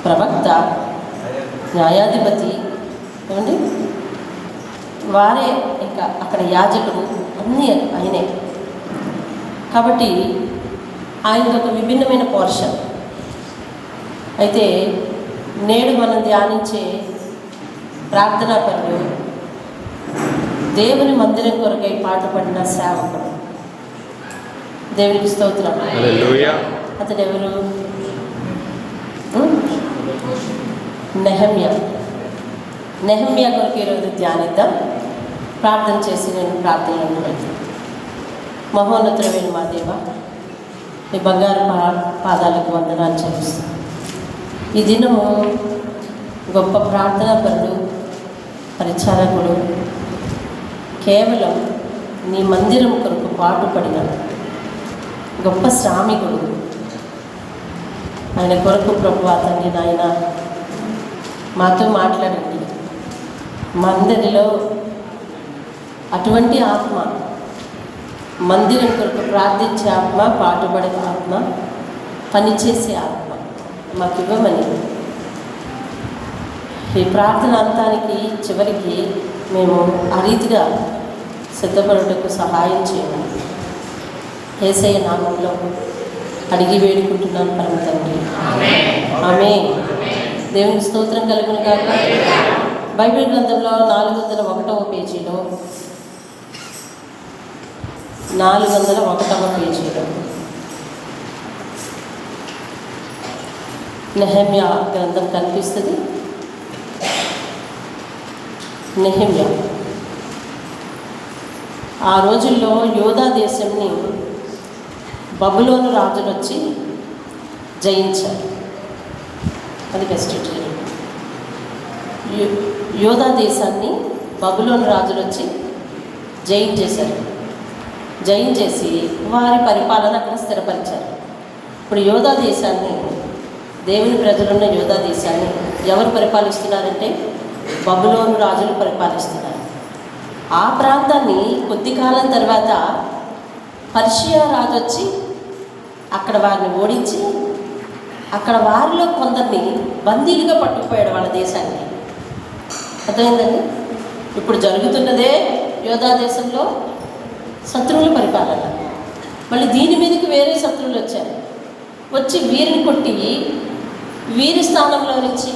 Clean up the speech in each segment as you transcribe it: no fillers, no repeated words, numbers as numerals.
ప్రవక్త, న్యాయాధిపతి ఏమండి, వారే ఇంకా అక్కడ యాజకుడు, అన్నీ ఆయనే. కాబట్టి ఆయనది ఒక విభిన్నమైన పోర్షన్. అయితే నేడు మనం ధ్యానించే ప్రార్థనాపరుడు దేవుని మందిరం కొరకై పాటుపడిన సేవకుడు. దేవునికి స్తోత్రం. అతడు ఎవరు? నెహమ్యా కొరకు ఈరోజు ధ్యానిద్దాం. ప్రార్థన చేసి నేను ప్రార్థనలో వెళ్తాను. మహోన్నతుడైన మా దేవ, ఈ బంగారు పాదాలకు వందనాలు చెల్లిస్తాను. ఈ దినము గొప్ప ప్రార్థనాపరుడు, పరిచారకుడు, కేవలం నీ మందిరం కొరకు పాటుపడిన గొప్ప శ్రామికుడు. ఆయన కొరకు ప్రభువా తండ్రి నాయన మాతో మాట్లాడండి. మా అందరిలో అటువంటి ఆత్మ, మందిరం కొరకు ప్రార్థించే ఆత్మ, పాటుపడే ఆత్మ, పనిచేసే ఆత్మ మాకు ఇవ్వమని, ఈ ప్రార్థన అంతానికి చివరికి మేము ఆ రీతిగా సిద్ధపడుటకు సహాయం చేయమని యేసయ్య నామంలో అడిగి వేడుకుంటున్నాను పరమ తండ్రి. ఆమేన్. దేవునికి స్తోత్రం కలుగును గాక. బైబిల్ గ్రంథంలో 401వ పేజీలో 401వ పేజీలో నెహెమ్యా గ్రంథం కనిపిస్తుంది. నెహెమ్యా ఆ రోజుల్లో యోధా దేశంని బబులోను రాజులు వచ్చి జయించారు. అది బెస్ట్. యోధా దేశాన్ని బబులోను రాజులు వచ్చి జయించేశారు. జయించేసి వారి పరిపాలన అక్కడ స్థిరపరిచారు. ఇప్పుడు యోధా దేశాన్ని, దేవుని ప్రజలున్న యోధా దేశాన్ని ఎవరు పరిపాలిస్తున్నారంటే బబులోను రాజులు పరిపాలిస్తున్నారు. ఆ ప్రాంతాన్ని కొద్ది కాలం తర్వాత పర్షియా రాజు వచ్చి అక్కడ వారిని ఓడించి అక్కడ వారిలో కొందరిని బందీలుగా పట్టుకుపోయాడు వాళ్ళ దేశానికి. అర్థమైందండి? ఇప్పుడు జరుగుతున్నదే యోధా దేశంలో శత్రువుల పరిపాలన. మళ్ళీ దీని మీదకి వేరే శత్రువులు వచ్చారు. వచ్చి వీరిని కొట్టి వీరి స్థానంలో నుంచి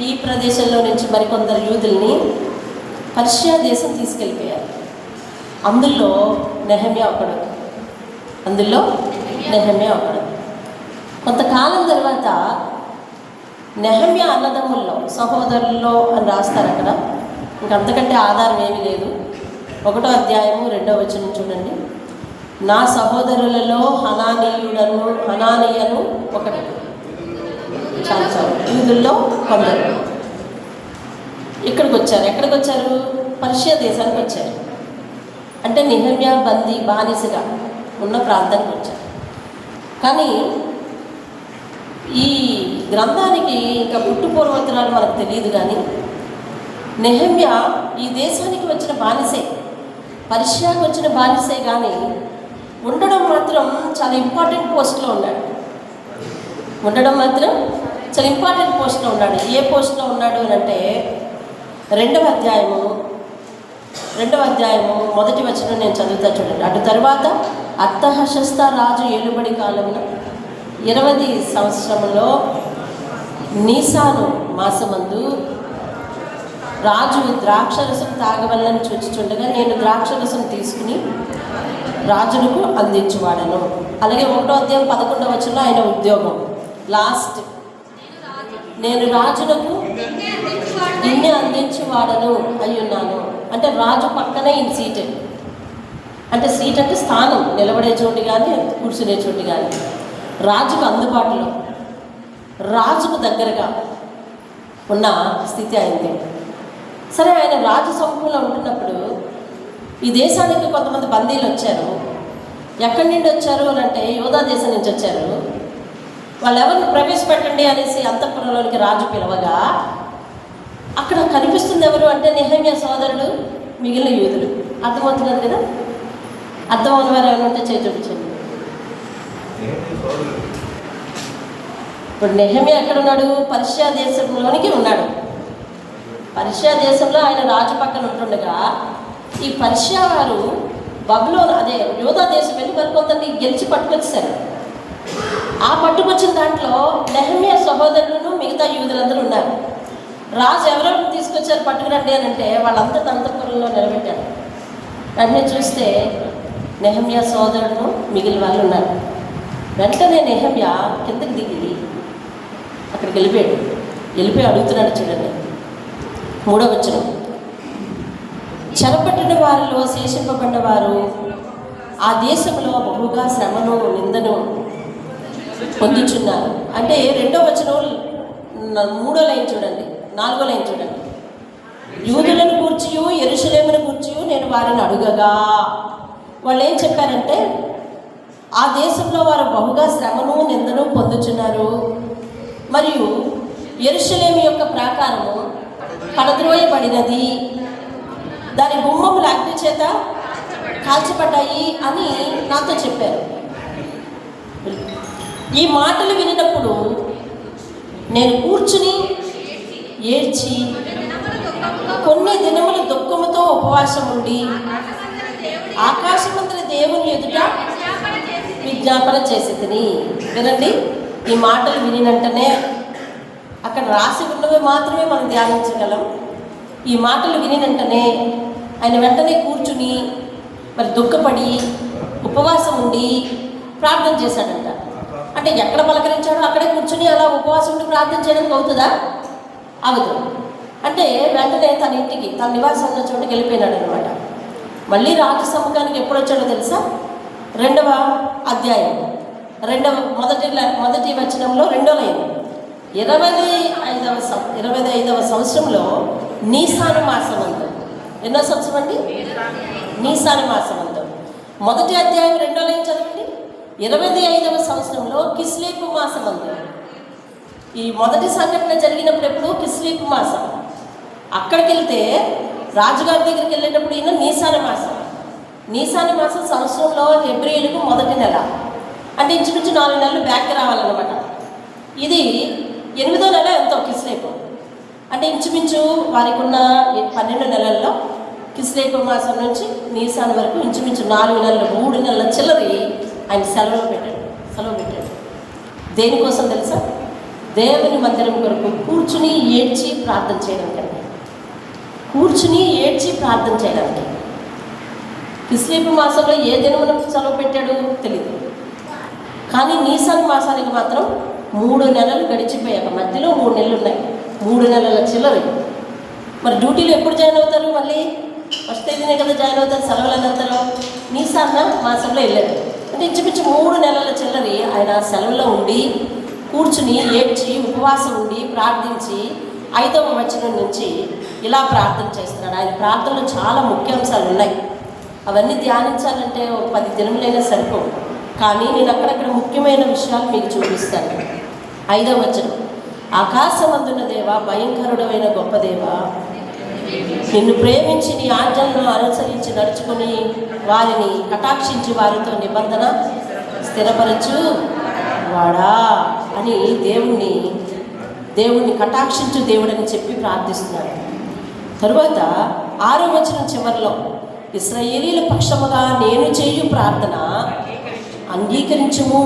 ఈ ప్రదేశంలో నుంచి మరికొందరు యూదుల్ని పర్షియా దేశం తీసుకెళ్ళిపోయారు. అందులో నెహెమ్యా ఒకడు. కొంతకాలం తర్వాత నెహెమ్యా అన్నదమ్ముల్లో, సహోదరుల్లో అని రాస్తారు అక్కడ. ఇంకంతకంటే ఆధారం ఏమీ లేదు. 1వ అధ్యాయము 2వ వచనం చూడండి. నా సహోదరులలో హనానీయను ఒకడు. చాలా యూదుల్లో కొందరు ఇక్కడికి వచ్చారు. ఎక్కడికి వచ్చారు? పర్షియా దేశానికి వచ్చారు. అంటే నెహెమ్యా బానిసగా ఉన్న ప్రాంతానికి వచ్చారు. కానీ ఈ గ్రంథానికి ఇంకా పుట్టుపూర్వోత్తరాలు మనకు తెలియదు. కానీ నెహెమ్యా ఈ దేశానికి వచ్చిన బానిసే, పర్షియాకు వచ్చిన బానిసే. కానీ ఉండడం మాత్రం చాలా ఇంపార్టెంట్ పోస్ట్లో ఉన్నాడు. ఏ పోస్ట్లో ఉన్నాడు అని అంటే 2వ అధ్యాయము 1వ వచనం నేను చదువుతా చూడండి. అటు తర్వాత అర్తహషస్త రాజు ఏలుబడి కాలంలో 20వ సంవత్సరంలో నీసాను మాసమందు రాజు ద్రాక్షరసం తాగవలని చూచుచుండగా నేను ద్రాక్షరసం తీసుకుని రాజులకు అందించువాడను. అలాగే 1వ అధ్యాయం 11వ వచనంలో ఆయన ఉద్యోగం లాస్ట్, నేను రాజులకు గిన్నె అందించువాడను అయ్యున్నాను. అంటే రాజు పక్కనే ఈయన సీట్. అంటే సీట్ అంటే స్థానం, నిలబడే చోటు కానీ కూర్చునే చోటు కానీ రాజుకు అందుబాటులో, రాజుకు దగ్గరగా ఉన్న స్థితి అయింది. సరే, ఆయన రాజు సమూహంలో ఉంటున్నప్పుడు ఈ దేశానికి కొంతమంది బందీలు వచ్చారు. ఎక్కడి నుండి వచ్చారు అని అంటే యోధా దేశం నుంచి వచ్చారు. వాళ్ళు ఎవరిని ప్రవేశపెట్టండి అనేసి అంతఃపురంలోనికి రాజు పిలవగా అక్కడ కనిపిస్తుంది ఎవరు అంటే నెహెమ్యా సోదరుడు, మిగిలిన యూదులు. అర్థమవుతున్నారు కదా? అర్థమవుతున్న వారు ఎవరు ఉంటే చేయి చూపించండి. ఇప్పుడు నెహెమ్యా ఎక్కడ ఉన్నాడు? పర్షియా దేశంలోనికి ఉన్నాడు. పర్షియా దేశంలో ఆయన రాజు పక్కన ఉంటుండగా ఈ పర్షియా వారు బబులోను అదే యూదా దేశం వెళ్ళి మరికొంతని గెలిచి పట్టుకొచ్చారు. ఆ పట్టుకొచ్చిన దాంట్లో నెహెమ్యా సహోదరులను మిగతా యూదులందరూ ఉన్నారు. రాజు ఎవరెవరిని తీసుకొచ్చారు పట్టుకురండి అని అంటే వాళ్ళంతా అంతఃపురంలో నిలబెట్టారు. వెంటనే చూస్తే నెహెమ్యా సోదరులను మిగిలిన వాళ్ళు ఉన్నారు. వెంటనే నెహెమ్యా కిందకి దిగి అక్కడికి వెళ్ళిపోయి అడుగుతున్నాడు. చూడండి 3వ వచనం. చెరపట్టిన వారిలో శేషింపబడిన వారు ఆ దేశంలో బహుగా శ్రమను నిందను పొందుచున్నారు. అంటే 2వ వచనం 3వ లైన్ చూడండి, 4వ లైన్ చూడండి. యూదులను గూర్చియు యెరూషలేమును గూర్చియు నేను వారిని అడుగగా వాళ్ళు ఏం చెప్పారంటే ఆ దేశంలో వారు బహుగా శ్రమను నిందను పొందుచున్నారు, మరియు యెరూషలేము యొక్క ప్రాకారము పడద్రోయబడినది, దాని గుమ్మములు అగ్ని చేత కాల్చబడ్డాయి అని నాతో చెప్పారు. ఈ మాటలు వినినప్పుడు నేను కూర్చుని ఏడ్చి కొన్ని దినములు దుఃఖముతో ఉపవాసం ఉండి ఆకాశమంతటి దేవుని ఎదుట విజ్ఞాపన చేసేదని. వినండి, ఈ మాటలు వినినంటనే అక్కడ రాసి ఉన్నవి మాత్రమే మనం ధ్యానించగలం. ఈ మాటలు వినినంటనే ఆయన వెంటనే కూర్చుని మరి దుఃఖపడి ఉపవాసం ఉండి ప్రార్థన చేశాడంట. అంటే ఎక్కడ పలకరించాడో అక్కడే కూర్చుని అలా ఉపవాసం ఉండి ప్రార్థన చేయడానికి అవుతుందా? అవదు. అంటే వెంటనే తన ఇంటికి తన నివాసం ఉన్న చోటుకి వెళ్ళిపోయినాడు అనమాట. మళ్ళీ రాజు సముఖానికి ఎప్పుడు వచ్చాడో తెలుసా? 2వ అధ్యాయం మొదటి వచనంలో 2వ లైన్. 25వ సంవత్సరంలో నీసాను మాసమందు. ఎన్నో సంవత్సరం అండి? నీసాను మాసమందు. మొదటి అధ్యాయం 2వ లైన్ చదవండి. 25వ సంవత్సరంలో కిస్లేపు మాసమందు. ఈ మొదటి సంఘటన జరిగినప్పుడు ఎప్పుడు? కిస్లేపు మాసం. అక్కడికి వెళ్తే రాజుగారి దగ్గరికి వెళ్ళేటప్పుడు ఈయన నీసాన మాసం సంవత్సరంలో హెబ్రీయులకు మొదటి నెల. అంటే ఇంచుమించు 4 నెలలు బ్యాక్ రావాలన్నమాట. ఇది 8వ నెల ఎంతో కిస్లేపు. అంటే ఇంచుమించు వారికి ఉన్న 12 నెలల్లో కిస్లేపు మాసం నుంచి నీసాన వరకు ఇంచుమించు 4 నెలలు 3 నెలల చిల్లరి ఆయన సెలవు పెట్టాడు. దేనికోసం తెలుసా? దేవుని మందిరం కొరకు కూర్చుని ఏడ్చి ప్రార్థన చేయడానికి. కిస్లేపు మాసంలో ఏ దినమున సెలవు పెట్టాడు తెలియదు, కానీ నీసాన్ మాసానికి మాత్రం 3 నెలలు గడిచిపోయాక మధ్యలో 3 నెలలు ఉన్నాయి. 3 నెలల చిల్లరి. మరి డ్యూటీలో ఎప్పుడు జాయిన్ అవుతారు? మళ్ళీ ఫస్ట్ తేదీనే కదా జాయిన్ అవుతారు. సెలవులు అనంతరం నీసాన్న మాసంలో వెళ్ళారు. అంటే ఇంచుమించు 3 నెలల చిల్లరి ఆయన సెలవులో ఉండి కూర్చుని ఏడ్చి ఉపవాసం ఉండి ప్రార్థించి 5వ వచనం నుంచి ఇలా ప్రార్థన చేస్తున్నాడు. ఆయన ప్రార్థనలో చాలా ముఖ్యాంశాలు ఉన్నాయి. అవన్నీ ధ్యానించాలంటే 10 దినములైనా సరిపోవు. కానీ నేను అక్కడక్కడ ముఖ్యమైన విషయాలు మీకు చూపిస్తాను. 5వ వచనం. ఆకాశమందున్న దేవా, భయంకరుడమైన గొప్ప దేవా, నిన్ను ప్రేమించి నీ ఆజ్ఞలను అనుసరించి నడుచుకుని వారిని కటాక్షించి వారితో నిబంధన స్థిరపరచు వాడా అని దేవుణ్ణి కటాక్షించు దేవుడని చెప్పి ప్రార్థిస్తున్నాడు. తరువాత 6వ వచనం చివరిలో ఇశ్రాయేలీల పక్షముగా నేను చేయు ప్రార్థన అంగీకరించుము,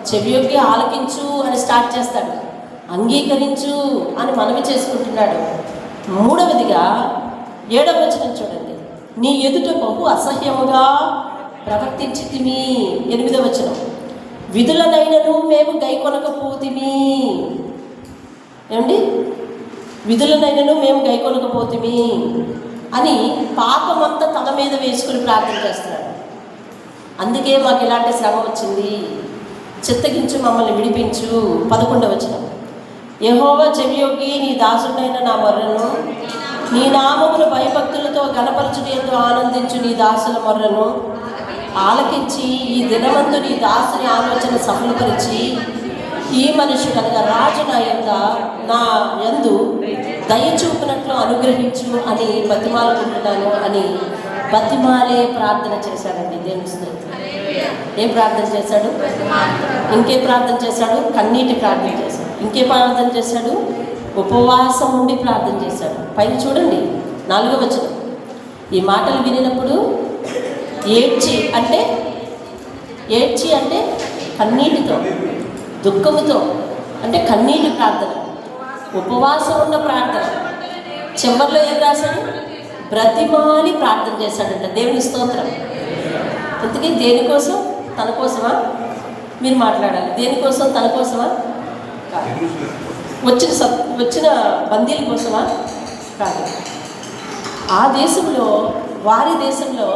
చెవియొగ్గి ఆలకించు అని స్టార్ట్ చేస్తాడు. అంగీకరించు అని మనవి చేసుకుంటున్నాడు. 3వదిగా 7వ వచనం చూడండి. నీ ఎదుట బహు అసహ్యముగా ప్రవర్తించితిమి. 8వ వచనం. విధులనైనను మేము గైకొనకపోతిమి. ఏమండి? విధులనైనను మేము గైకొనకపోతిమి అని పాపమంతా తన మీద వేసుకుని ప్రార్థన చేస్తున్నాడు. అందుకే మాకు ఇలాంటి శ్రమ వచ్చింది, చిత్తగించు, మమ్మల్ని విడిపించు. 11వ వచనం. యెహోవా చెవియొగ్గి నీ దాసుడైన నా మొర్రను, నీ నామమును భయభక్తులతో గణపరచుటయందు ఆనందించు నీ దాసుల మొర్రను ఆలకించి ఈ దినమందు నీ దాసుని ఆలోచన సఫలపరిచి ఈ మనుషుడు అనగా రాజు నా యందు దయచూపినట్లు అనుగ్రహించు అని బతిమాలుకుంటున్నాను అని బతిమాలే ప్రార్థన చేశాడండి. దేవుని స్తోత్రం. ఏం ప్రార్థన చేశాడు? ఇంకే ప్రార్థన చేశాడు? కన్నీటి ప్రార్థన చేశాడు. ఇంకే ప్రార్థన చేశాడు? ఉపవాసం ఉండి ప్రార్థన చేశాడు. పైన చూడండి 4వ వచనం. ఈ మాటలు వినినప్పుడు ఏడ్చి అంటే కన్నీటితో, దుఃఖముతో, అంటే కన్నీటి ప్రార్థన, ఉపవాసం ఉన్న ప్రార్థన. చివరిలో ఏం రాశాడు? బ్రతిమాలి ప్రార్థన చేశాడంట. దేవుని స్తోత్రం. ఇంతకీ దేనికోసం? తన కోసమా? మీరు మాట్లాడాలి. దేనికోసం? తన కోసమా? వచ్చిన బందీల కోసమా? కాదు. ఆ దేశంలో, వారి దేశంలో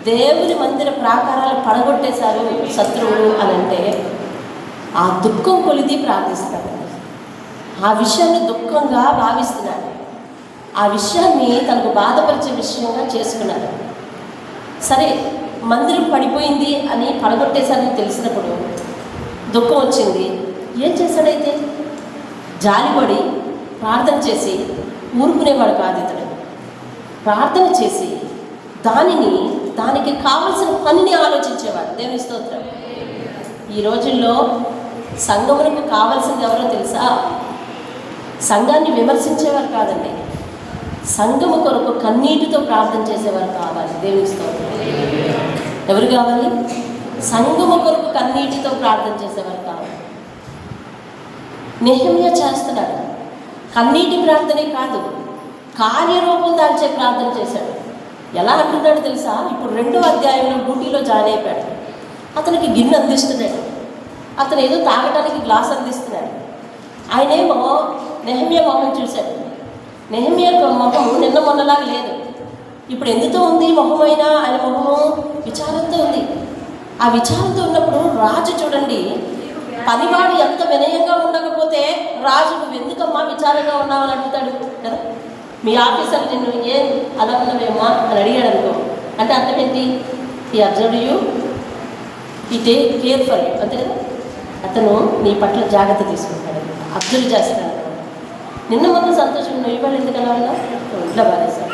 దేవుని మందిర ప్రాకారాలు పడగొట్టేశారు శత్రువులు అని అంటే ఆ దుఃఖం కొలిది ప్రార్థిస్తాడు. ఆ విషయాన్ని దుఃఖంగా భావిస్తున్నాడు. ఆ విషయాన్ని తనకు బాధపరిచే విషయంగా చేసుకున్నాడు. సరే, మందిరం పడిపోయింది అని పడగొట్టేశారని తెలిసినప్పుడు దుఃఖం వచ్చింది. ఏం చేశాడైతే? జాలిపడి ప్రార్థన చేసి ఊరుకునేవాడు కాదు ఇతడు. ప్రార్థన చేసి దానికి కావలసిన పనిని ఆలోచించేవాడు. దేవుని స్తోత్రం. ఈ రోజుల్లో సంఘములకు కావాల్సింది ఎవరో తెలుసా? సంఘాన్ని విమర్శించేవారు కాదండి, సంఘము కొరకు కన్నీటితో ప్రార్థన చేసేవారు కావాలి. దేవుని స్తోత్రం. ఎవరు కావాలి? సంఘము కొరకు కన్నీటితో ప్రార్థన చేసేవారు కావాలి. నెహెమ్యా చేస్తున్నాడు. కన్నీటి ప్రార్థనే కాదు, కార్యరూపం దాల్చే ప్రార్థన చేశాడు. ఎలా అంటున్నాడు తెలుసా? ఇప్పుడు 2వ అధ్యాయంలో డ్యూటీలో జాయిన్ అయిపోయాడు. అతనికి గిన్నె అందిస్తున్నాడు. అతను ఏదో తాగడానికి గ్లాస్ అందిస్తున్నాడు. ఆయనేమో నెహెమ్యా మొహం చూశాడు. నెహెమ్యా మొహం నిన్న మొన్నలాగా లేదు. ఇప్పుడు ఎందుతో ఉంది మొహమైనా? ఆయన మొహము విచారంతో ఉంది. ఆ విచారంతో ఉన్నప్పుడు రాజు చూడండి, పనివాడు ఎంత వినయంగా ఉండకపోతే రాజు నువ్వు ఎందుకమ్మా విచారంగా ఉన్నావు అని అడుగుతాడు కదా. మీ ఆఫీసర్ నిన్ను ఏం అలా ఉన్నవేమ్మా అని అడిగాడు అనుకో, అంటే అర్థం ఏంటి? ఈ అబ్జర్వ్ యూ, ఈ టేక్ కేర్ ఫర్ యూ, అంతే కదా. అతను నీ పట్ల జాగ్రత్త తీసుకుంటాడు, అబ్జర్వ్ చేస్తాడు. నిన్న మొన్న సంతోషం నువ్వు ఇవాళ ఎందుకు అలా ఉన్నావు? ఇంట్లో బాధేస్తాడు.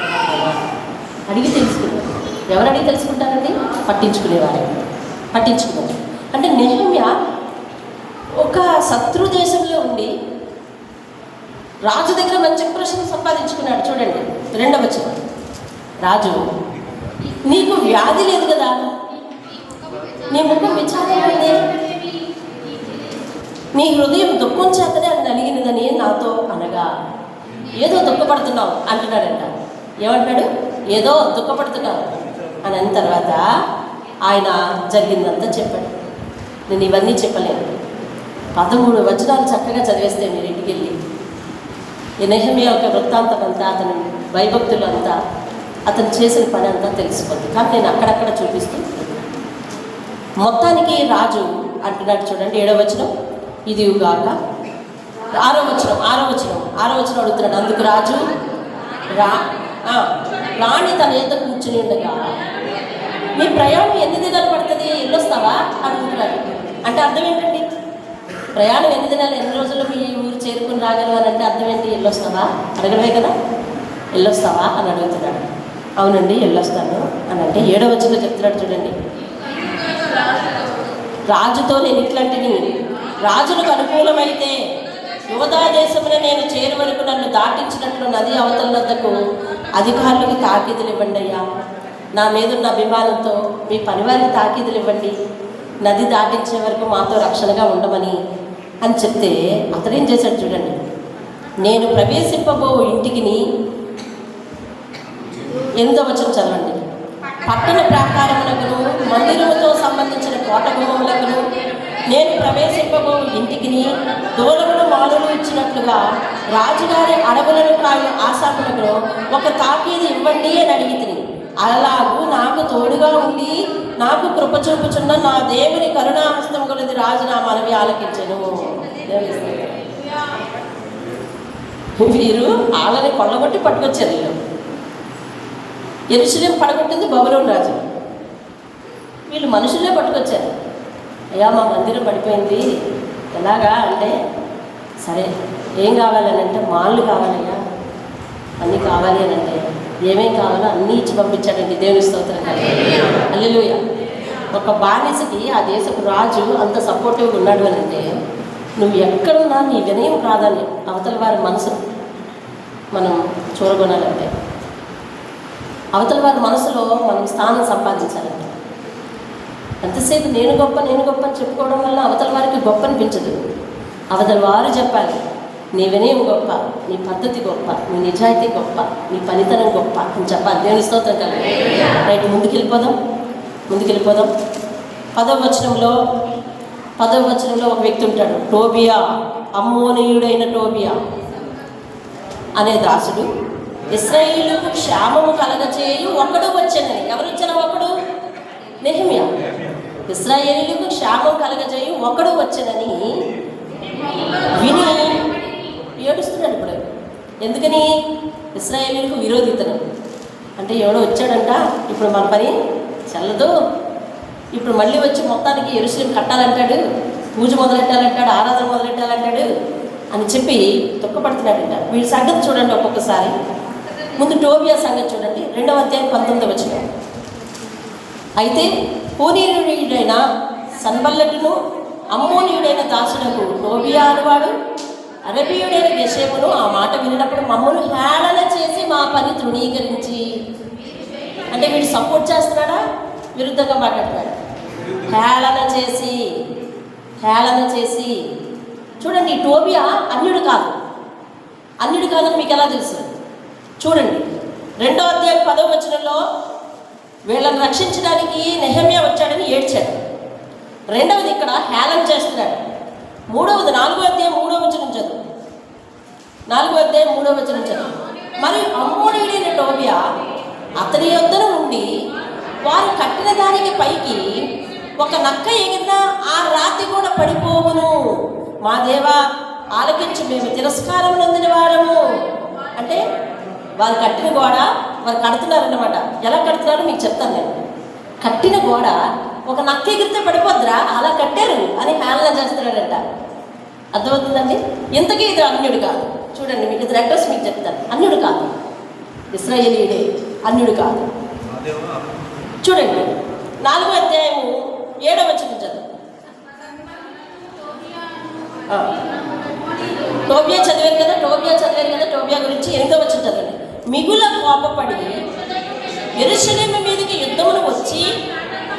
అడిగి తెలుసుకున్నాడు. ఎవరు అడిగి తెలుసుకుంటారండి? పట్టించుకునేవారు. అంటే నెహెమ్యా ఒక శత్రు దేశంలో ఉండి రాజు దగ్గర మంచి ఇంప్రెషన్ సంపాదించుకున్నాడు. చూడండి 2వ వచనం. రాజు, నీకు వ్యాధి లేదు కదా, నీ ముఖం విచారమైందే, నీ హృదయం దుఃఖం చేతనే అది నలిగినదని నాతో అనగా. ఏదో దుఃఖపడుతున్నావు అంటున్నాడంట. ఏమంటాడు? ఏదో దుఃఖపడుతున్నావు అని అన్న తర్వాత ఆయన జరిగిందంతా చెప్పాడు. నేను ఇవన్నీ చెప్పలేను. 13 వచనాలు చక్కగా చదివేస్తే మీరు ఇంటికి వెళ్ళి ఈ నెహెమ్యా యొక్క వృత్తాంతం అంతా, అతని భయభక్తులు అంతా, అతను చేసిన పని అంతా తెలిసిపోద్ది. కానీ నేను అక్కడక్కడ చూపిస్తూ మొత్తానికి రాజు అంటున్నాడు. చూడండి 7వ వచనం. ఇది గాక 6వ వచనం అడుగుతున్నాడు. అందుకు రాజు రాణి తన ఎద్ద కూర్చుని ఉండగా, నీ ప్రయాణం ఎన్ని దినాలు పడుతుంది, వెళ్ళొస్తావా అడుగుతున్నాడు. అంటే అర్థం ఏంటండి? ప్రయాణం ఎన్ని దినాలు, ఎన్ని రోజుల్లో మీ ఊరు చేరుకుని రాగలవు అని అంటే అర్థం ఏంటి? వెళ్ళొస్తావా అడగడమే కదా. వెళ్ళొస్తావా అని అడుగుతున్నాడు. అవునండి వెళ్ళొస్తాను అని అంటే 7వ వచనంలో చెప్తున్నాడు. చూడండి, రాజుతో నేను ఇట్లాంటిని, రాజులకు అనుకూలమైతే యోధా దేశమున నేను చేరు వరకు నన్ను దాటించినట్లు నది అవతల వద్దకు అధికారులకు తాకీదులు ఇవ్వండి అయ్యా. నా మీదున్న అభిమానంతో మీ పనివారికి తాకీదులు ఇవ్వండి, నది దాటించే వరకు మాతో రక్షణగా ఉండమని అని చెప్తే అతడేం చేశాడు చూడండి. నేను ప్రవేశింపబో ఇంటికి 8వ వచనం చదవండి. పట్టణ ప్రాకారములకును మందిరముతో సంబంధించిన కోట గుమ్మములకును నేను ప్రవేశింపబో ఇంటికి దూలములు మానులు ఇచ్చినట్లుగా రాజుగారి అడవులను కాయు ఆశాపులకు ఒక తాకీదు ఇవ్వండి అని అడిగితిని. అలాగూ నాకు తోడుగా ఉండి నాకు కృప చూపుచున్న నా దేవుని కరుణాహస్తం కొలది రాజు నా మనవి ఆలకించెను. వీరు వాళ్ళని కొల్లగొట్టి పట్టుకొచ్చారు. యెరూషలేము పడగొట్టింది బబులోను రాజు. వీళ్ళు మనుషులే పట్టుకొచ్చారు. అయ్యా మా మందిరం పడిపోయింది ఎలాగా అంటే, సరే ఏం కావాలని అంటే మాళ్ళు కావాలయ్యా, అన్నీ కావాలి అని అంటే ఏమేం కావాలో అన్నీ ఇచ్చి పంపించాడండి. దేవుని స్తోత్రం. హల్లెలూయా. ఒక బానిసకి ఆ దేశపు రాజు అంత సపోర్టివ్గా ఉన్నాడు అని అంటే, నువ్వు ఎక్కడున్నా నీ వినయం కాదని అవతల వారి మనసు మనం చూరగొనాలంటే, అవతల వారి మనసులో మనం స్థానం సంపాదించాలంటే, ఎంతసేపు నేను గొప్ప అని చెప్పుకోవడం వల్ల అవతల వారికి గొప్ప అనిపించదు. అవతల వారు చెప్పాలి, నీ వినయం గొప్ప, నీ పద్ధతి గొప్ప, నీ నిజాయితీ గొప్ప, నీ పనితనం గొప్ప అని చెప్పాలి. దేవుని స్తోత్రం కలిగి రైట్. ముందుకెళ్ళిపోదాం. 10వ వచనంలో ఒక వ్యక్తి ఉంటాడు, టోబియా, అమ్మోనీయుడైన టోబియా అనే దాసుడు. ఇశ్రాయేలుకు క్షేమము కలగచేయు ఒకడు వచ్చానని. ఎవరు వచ్చారు? ఒకడు నెహెమ్యా. ఇశ్రాయేలుకు క్షేమం కలగచేయు ఒకడు వచ్చానని విని ఏడుస్తున్నాడు. ఇప్పుడు ఎందుకని? ఇశ్రాయేలుకు విరోధితను అంటే ఎవడో వచ్చాడంట, ఇప్పుడు మన పని చల్లదు, ఇప్పుడు మళ్ళీ వచ్చి మొత్తానికి యెరూషలేము కట్టాలంటాడు, పూజ మొదలెట్టాలంటాడు, ఆరాధన మొదలెట్టాలంటాడు అని చెప్పి దుఃఖపడుతున్నాడంట. వీడి సంగతి చూడండి ఒక్కొక్కసారి. ముందు టోబియా సంగతి చూడండి, 2వ అధ్యాయం 19వ వచనం. అయితే హూనీయుడైన సన్బల్లటును అమ్మోనీయుడైన దాసులకు టోబియా అనువాడు అరబీయుడైన గెషెమును ఆ మాట విన్నప్పుడు మమ్మను హేళన చేసి మా పని తృణీకరించి. అంటే వీడు సపోర్ట్ చేస్తున్నాడా, విరుద్ధంగా మాట్లాడతాడు? హేళన చేసి. చూడండి, టోబియా అన్యుడు కాదని మీకు ఎలా తెలుసు? చూడండి, 2వ అధ్యాయం 10వ వచనంలో వీళ్ళని రక్షించడానికి నెహెమ్యా వచ్చాడని ఏడ్చాడు. 2వది ఇక్కడ హేళన చేస్తున్నాడు. 3వది 4వ అధ్యాయం 3వ వచనం చదువు. 4వ అధ్యాయం 3వ వచనం చదువు. మరియు అమ్మోనీయుడైన టోబియా అతని యొద్దన నుండి వారు కట్టిన దానికి పైకి ఒక నక్క ఎగిరినా ఆ రాతి కూడా పడిపోవును. మా దేవా ఆలకించి, మేము తిరస్కారం నొందిన వారము. అంటే వారు కట్టిన గోడ వారు కడుతున్నారన్నమాట. ఎలా కడుతున్నారో మీకు చెప్తాను నేను. కట్టిన గోడ ఒక నక్క ఎగిరితే పడిపోద్దురా, అలా కట్టారు అని హేళన చేస్తున్నాడంట. అర్థమవుతుందండి? ఇంతకీ ఇది అన్యుడు కాదు. చూడండి, మీకు ఇది అడ్రస్ మీకు చెప్తాను. అన్యుడు కాదు, ఇశ్రాయేలీయుడే, అన్యుడు కాదు. చూడండి, 4వ అధ్యాయము 7వ వచనం చదువు. టోబియా చదివారు కదా. టోబియా గురించి 8వ వచనం చదవండి. మిగుల కోపపడి యెరూషలేము మీదకి యుద్ధమును వచ్చి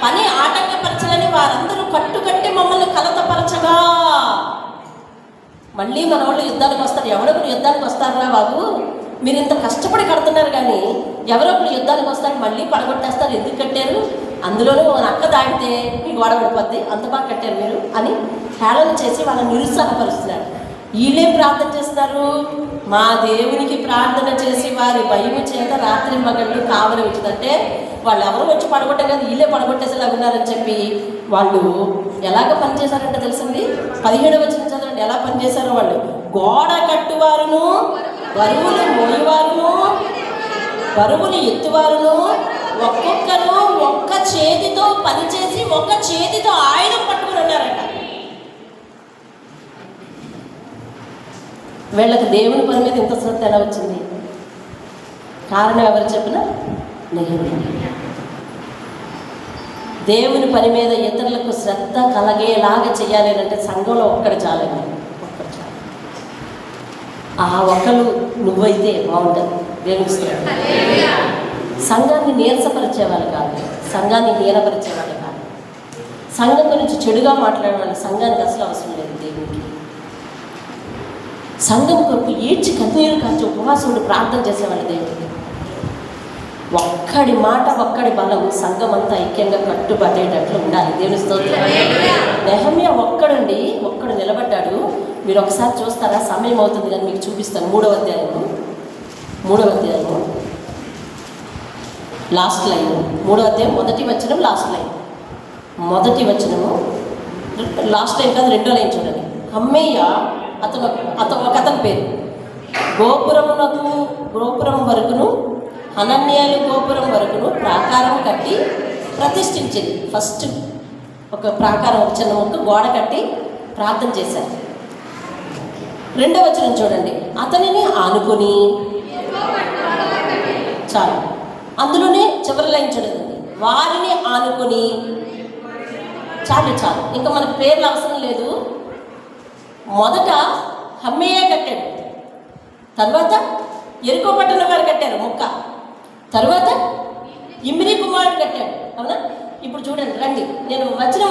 పని ఆటంకపరచాలని వారందరూ కట్టుకట్టి మమ్మల్ని కలతపరచగా. మళ్ళీ మన వాళ్ళు యుద్ధానికి వస్తారు. ఎవరొకరు యుద్ధానికి వస్తారా బాబు, మీరు ఇంత కష్టపడి కడుతున్నారు కానీ ఎవరొకరు యుద్ధానికి వస్తారు, మళ్ళీ పడగొట్టేస్తారు. ఎందుకు కట్టారు? అందులోనూ ఒక నక్క దాటితే మీ గోడ పడిపోద్ది, అంత బాగా కట్టారు మీరు అని హేళన చేసి వాళ్ళని నిరుత్సాహపరుస్తున్నారు. వీళ్ళేం ప్రార్థన చేస్తున్నారు? మా దేవునికి ప్రార్థన చేసి వారి భయము చేత రాత్రి మగళ్ళు కావలి వచ్చిందంటే వాళ్ళు ఎవరు వచ్చి పడగొట్టే కదా, వీళ్ళే పడగొట్టేసేలాగా ఉన్నారని చెప్పి వాళ్ళు ఎలాగ పనిచేశారంటే తెలిసింది. 17వ వచనం చదవండి, ఎలా పనిచేశారో వాళ్ళు. గోడ కట్టువారును, బరువులు మోయవారును, బరువులు ఎత్తువారును ఒక్కొక్కరు ఒక్క చేతితో పనిచేసి ఒక్క చేతితో ఆయుధం పట్టుకుని ఉన్నారంట. వీళ్ళకి దేవుని పని మీద ఇంత శ్రద్ధ ఎలా వచ్చింది? కారణం ఎవరు చెప్పినా నెహెమ్యా. దేవుని పని మీద ఇతరులకు శ్రద్ధ కలగేలాగా చేయాలి అంటే సంఘంలో ఒక్కడు చాలండి. ఆ ఒక్కరు నువ్వైతే బాగుంటుంది. దేవుని శ్రద్ధ. సంఘాన్ని నీరసపరిచేవాళ్ళు కాదు, సంఘాన్ని హీనపరిచేవాళ్ళు కాదు, సంఘం గురించి చెడుగా మాట్లాడేవాళ్ళు సంఘానికి అసలు అవసరం లేదు. దేవునికి సంఘం కొరకు ఏడ్చి కన్నీరు కాచి ఉపవాసముడు ప్రార్థన చేసేవాళ్ళు దేవుడికి. ఒక్కడి మాట ఒక్కడి బలం సంఘం అంతా ఐక్యంగా కట్టుబడేటట్లు ఉండాలి. దేవుని స్తోత్రం. నెహెమ్యా ఒక్కడు నిలబడ్డాడు. మీరు ఒకసారి చూస్తారా? సమయం అవుతుంది కానీ మీకు చూపిస్తాను. 3వ అధ్యాయము లాస్ట్ లైన్. 3వ అధ్యాయం 1వ వచనం లాస్ట్ లైన్. 1వ వచనము లాస్ట్ లైన్ కాదు, 2వ లైన్ చూడండి. హమ్మయ్య అతని పేరు గోపురం వరకును హనన్యాలు గోపురం వరకును ప్రాకారం కట్టి ప్రతిష్ఠించింది. ఫస్ట్ ఒక ప్రాకారం, ఒక చిన్న ముక్క గోడ కట్టి ప్రార్థన చేశారు. 2వ వచనం చూడండి. అతనిని ఆనుకొని, చాలు అందులోనే చివరి లైన్ చూడండి. వారిని ఆనుకొని చాలు చాలు, ఇంకా మనకు పేర్లు అవసరం లేదు. మొదట హమ్మయ్య కట్టాడు, తర్వాత ఎరుకో పట్టణ వారు కట్టారు ముక్క, తర్వాత ఇమ్రీ కుమారుడు కట్టాడు. అవునా? ఇప్పుడు చూడండి, రండి, నేను వచనం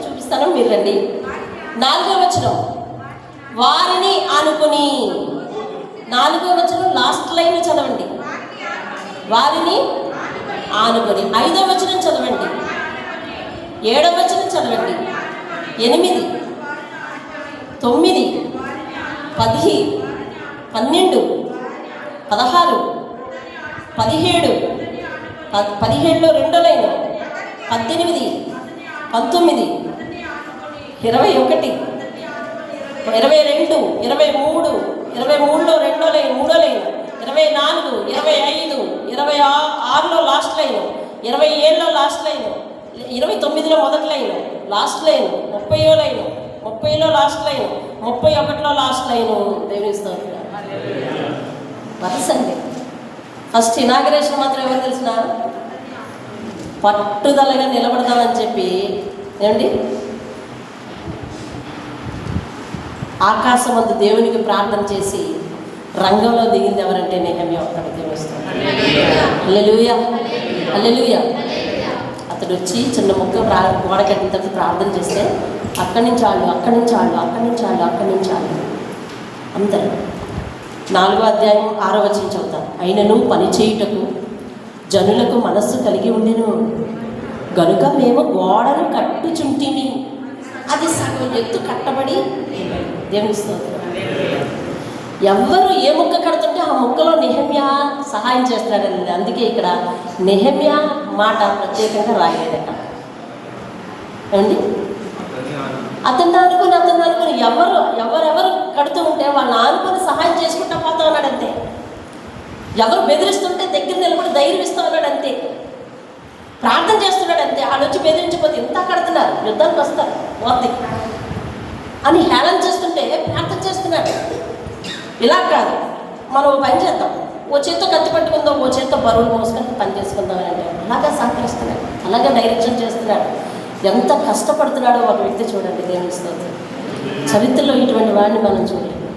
చూపిస్తాను, మీరు రండి. 4వ వచనం, వారిని ఆనుకుని. 4వ వచనం లాస్ట్ లైన్ చదవండి, వారిని ఆనుకొని. 5వ వచనం చదవండి, 7వ వచనం చదవండి, 8, 9, 10, 12, 16, 17, 17లో 2వ లైన్, 18, 19, 21, 22, 23, 23లో 2వ లైన్, 3వ లైన్, 24, 25, 26లో లాస్ట్ లైన్, 27లో లాస్ట్ లైన్, 29లో మొదటి లైన్ లాస్ట్ లైన్, 30వ లైన్, 30లో లాస్ట్ లైన్, 31లో లాస్ట్ లైన్. దేవుని స్తోత్రం. వరుసండి. ఫస్ట్ ఇనాగరేషన్ మాత్రం ఎవరు తెలిసిన? పట్టుదలగా నిలబడదామని చెప్పి ఏమండి ఆకాశమందు దేవునికి ప్రార్థన చేసి రంగంలో దిగింది ఎవరంటే నెహెమ్యా ఒక్కడు. దేవుని స్తోత్రం. హల్లెలూయా, హల్లెలూయా. అతడు వచ్చి చిన్న ముక్క గోడ కట్టిన తర్వాత ప్రార్థన చేస్తే అక్కడి నుంచి వాళ్ళు అందరూ. 4వ అధ్యాయం 6వ వచనం చదువుతాం. అయినను పని చేయుటకు జనులకు మనస్సు కలిగి ఉండెను గనుక మేము గోడను కట్టుచుంటిమి, అది సగం ఎత్తు కట్టబడి. దేవుని స్తోత్రం. ఎవరు ఏ ముక్క కడుతుంటే ఆ ముక్కలో నెహెమ్యా సహాయం చేస్తున్నాడండి. అందుకే ఇక్కడ నెహెమ్యా మాట ప్రత్యేకంగా రాయలేదట. ఏమండి? అతన్ని అనుకుని ఎవరెవరు కడుతూ ఉంటే వాళ్ళని ఆనుకొని సహాయం చేసుకుంటా పోతా ఉన్నాడంతే. ఎవరు బెదిరిస్తుంటే దగ్గర నిలబడి ధైర్యం ఇస్తూ ఉన్నాడంతే. ప్రార్థన చేస్తున్నాడంతే. వాళ్ళు వచ్చి బెదిరించిపోతే ఇంత కడుతున్నారు, యుద్ధానికి వస్తారు పోతే అని హేళన చేస్తుంటే ప్రార్థన చేస్తున్నాడు. ఇలా కాదు, మనం పని చేద్దాం, ఓ చేత్తో కత్తి పట్టుకుందాం, ఓ చేత్తో బరువులు మోసుకొని పని చేసుకుందాం అని అంటే అలాగా సహకరిస్తున్నాడు, అలాగే డైరెక్షన్ చేస్తున్నాడు. ఎంత కష్టపడుతున్నాడో ఒక వ్యక్తి చూడండి. దేవుని స్తోత్రం. చరిత్రలో ఇటువంటి వాడిని మనం చూడలేము.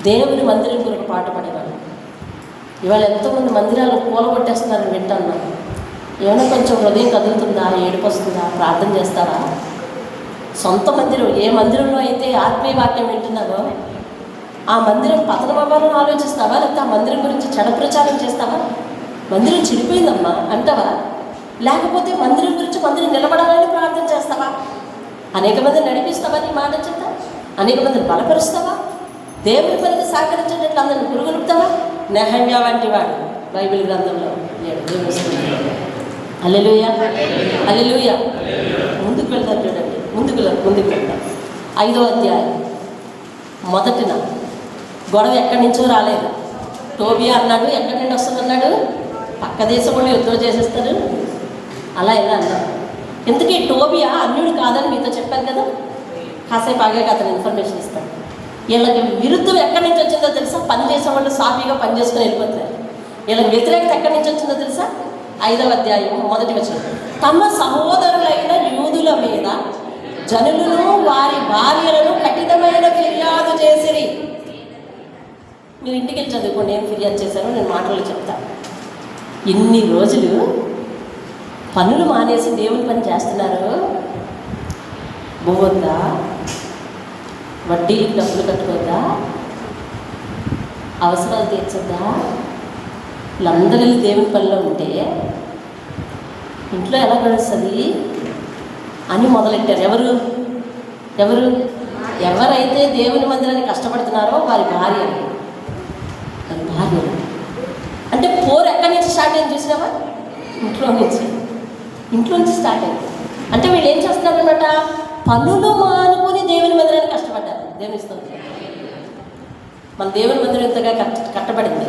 దేవుని మందిరం కొరకు పాట పడేవాడు. ఇవాళ ఎంతోమంది మందిరాలను కూలగొట్టేస్తున్నారని వింటున్నాను. ఏమైనా కొంచెం హృదయం కదులుతుందా, ఏడుపు వస్తుందా, ప్రార్థన చేస్తారా? సొంత మందిరం, ఏ మందిరంలో అయితే ఆత్మీయ వాక్యం వింటున్నావో ఆ మందిరం పతనం అవ్వాలని ఆలోచిస్తావా, లేకపోతే ఆ మందిరం గురించి చెడ ప్రచారం చేస్తావా? మందిరం చెడిపోయిందమ్మా అంటావా? లేకపోతే మందిరం గురించి మందిరం నిలబడాలని ప్రార్థన చేస్తావా? అనేక మందిని నడిపిస్తావా? నీ మాట చేత అనేక మందిని బలపరుస్తావా? దేవుని పనికి సహకరించేటట్లు అందరిని పురుగులుపుతావా? నెహెమ్యా వంటి వాడు బైబిల్ గ్రంథంలో లేడు. హల్లెలూయా, హల్లెలూయా. ముందుకు వెళ్తాం చూడండి, ముందుకు వెళ్తాం. 5వ అధ్యాయం మొదటిన గొడవ ఎక్కడి నుంచో రాలేదు. టోబియా అన్నాడు, ఎక్కడి నుండి వస్తుందన్నాడు, పక్క దేశం వాళ్ళు యుద్ధం చేసేస్తారు, అలా ఎలా అన్నాడు. ఎందుకే టోబియా అన్యుడు కాదని మీతో చెప్పాను కదా, కాసేపు ఆగాక అతను ఇన్ఫర్మేషన్ ఇస్తాడు. వీళ్ళకి విరుద్ధం ఎక్కడి నుంచి వచ్చిందో తెలుసా? పని చేసేవాళ్ళు సాఫీగా పని చేసుకుని వెళ్ళిపోతున్నారు. వీళ్ళకి వ్యతిరేకత ఎక్కడి నుంచి వచ్చిందో తెలుసా? 5వ అధ్యాయం మొదటి వచనం. తమ సహోదరులైన యూదుల మీద జనులను వారి భార్యలను కఠినమైన ఫిర్యాదు చేసిరి. మీరు ఇంటికి వెళ్ళి చదువుకోండి ఏం ఫిర్యాదు చేశారో నేను మాటలు చెప్తాను. ఇన్ని రోజులు పనులు మానేసి దేవుని పని చేస్తున్నారు, పోవద్దా? వడ్డీకి డబ్బులు కట్టుకోవద్దా? అవసరాలు తీర్చొద్దా? వీళ్ళందరూ దేవుని పనిలో ఉంటే ఇంట్లో ఎలా గడుస్తుంది అని మొదలెట్టారు. ఎవరైతే దేవుని మందిరాన్ని కష్టపడుతున్నారో వారి భార్యలు అంటే పోరు ఎక్కడి నుంచి స్టార్ట్ అయింది చూసినావా? ఇంట్లో నుంచి స్టార్ట్ అయింది. అంటే వీళ్ళు ఏం చేస్తున్నారన్నమాట, పనులు మానుకొని దేవుని మందిరాన్ని కష్టపడ్డారు. దేవుని స్తోత్రం. మన దేవుని మందిరం ఇంతగా కట్టబడింది.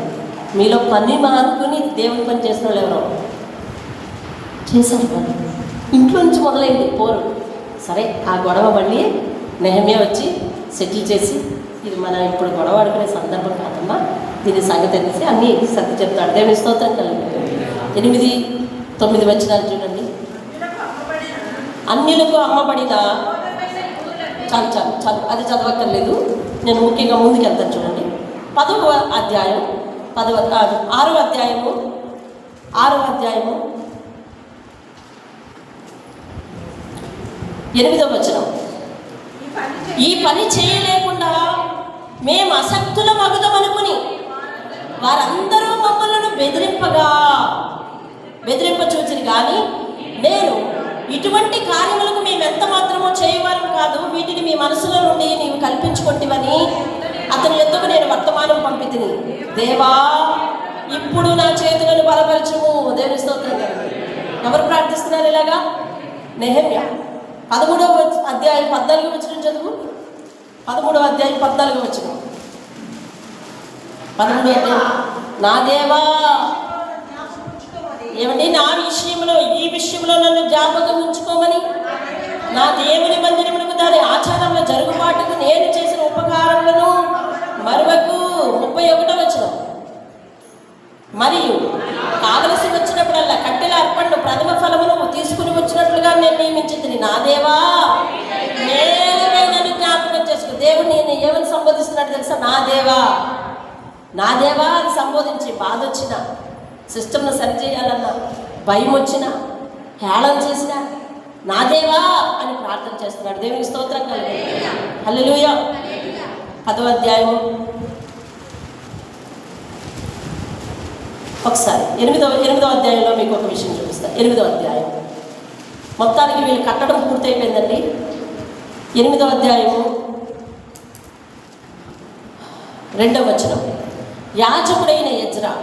మీలో పని మానుకొని దేవుని పని చేసిన వాళ్ళు ఎవరో చేశారు. పని ఇంట్లో నుంచి మొదలైంది పోరు. సరే, ఆ గొడవ మళ్ళీ నెహెమ్యా వచ్చి సెటిల్ చేసి, ఇది మన ఇప్పుడు గొడవ ఆడుకునే సందర్భం కాదమ్మా, దీని సంగతి తెలిసి అన్నీ సర్ది చెప్తాడు. దేవుని స్తోత్రం కలిగి 8, 9 వచనాలు చూడండి. అన్యులకు అమ్మబడిన చాలు చాలు చాలు అది చదవక్కర్లేదు. నేను ముఖ్యంగా ముందుకు వెళ్తాను చూడండి. 10వ అధ్యాయం 6వ అధ్యాయము 8వ వచనం. ఈ పని చేయలేకుండా మేము అసక్తుల మగుదమనుకుని వారందరూ మమ్మల్ని బెదిరింప చూచిరి, కానీ నేను ఇటువంటి కార్యములకు మేమెంత మాత్రమో చేయవారం కాదు, వీటిని మీ మనసులో నుండి నీవు కల్పించుకొంటివని అతని యొద్దకు నేను వర్తమానం పంపితిని. దేవా, ఇప్పుడు నా చేతులను బలపరచుము. దేవుని స్తోత్రం. ఎవరు ప్రార్థిస్తున్నారు ఇలాగా? నెహెమ్యా 13వ అధ్యాయం 14 వచనం చదువు. 13వ అధ్యాయం 14 వచనం. 13వ అధ్యాయం. నా దేవా, ఏమండి, ఈ విషయంలో నన్ను జ్ఞాపకం ఉంచుకోమని, నా దేవుని మందిరములకు దాని ఆచారంలో జరుగుబాటుకు నేను చేసిన ఉపకారములను మరువకు. 31వ వచనం. మరియు కావలసి వచ్చినప్పుడల్లా కట్టెల అర్పణను ప్రథమ ఫలమును తీసుకుని వచ్చినట్లుగా నేను నియమించింది. నా దేవా, నేనే నన్ను జ్ఞాపకం చేసుకో. దేవుడు నేను ఏమని సంబోధిస్తున్నాడు తెలుసా? నా దేవా అని సంబోధించి, బాధ వచ్చిన, సిస్టమ్ను సరిచేయాలన్నా, భయం వచ్చిన, హేళన చేసిన, నా దేవా అని ప్రార్థన చేస్తున్నాడు. దేవునికి స్తోత్రం కలుగు. హల్లెలూయా. 10వ అధ్యాయం ఒకసారి 8వ అధ్యాయంలో మీకు ఒక విషయం చూపిస్తాను. 8వ అధ్యాయం మొత్తానికి వీళ్ళు కట్టడం పూర్తయిపోయిందండి. 8వ అధ్యాయము 2వ వచనం. యాజకుడైన ఎజ్రా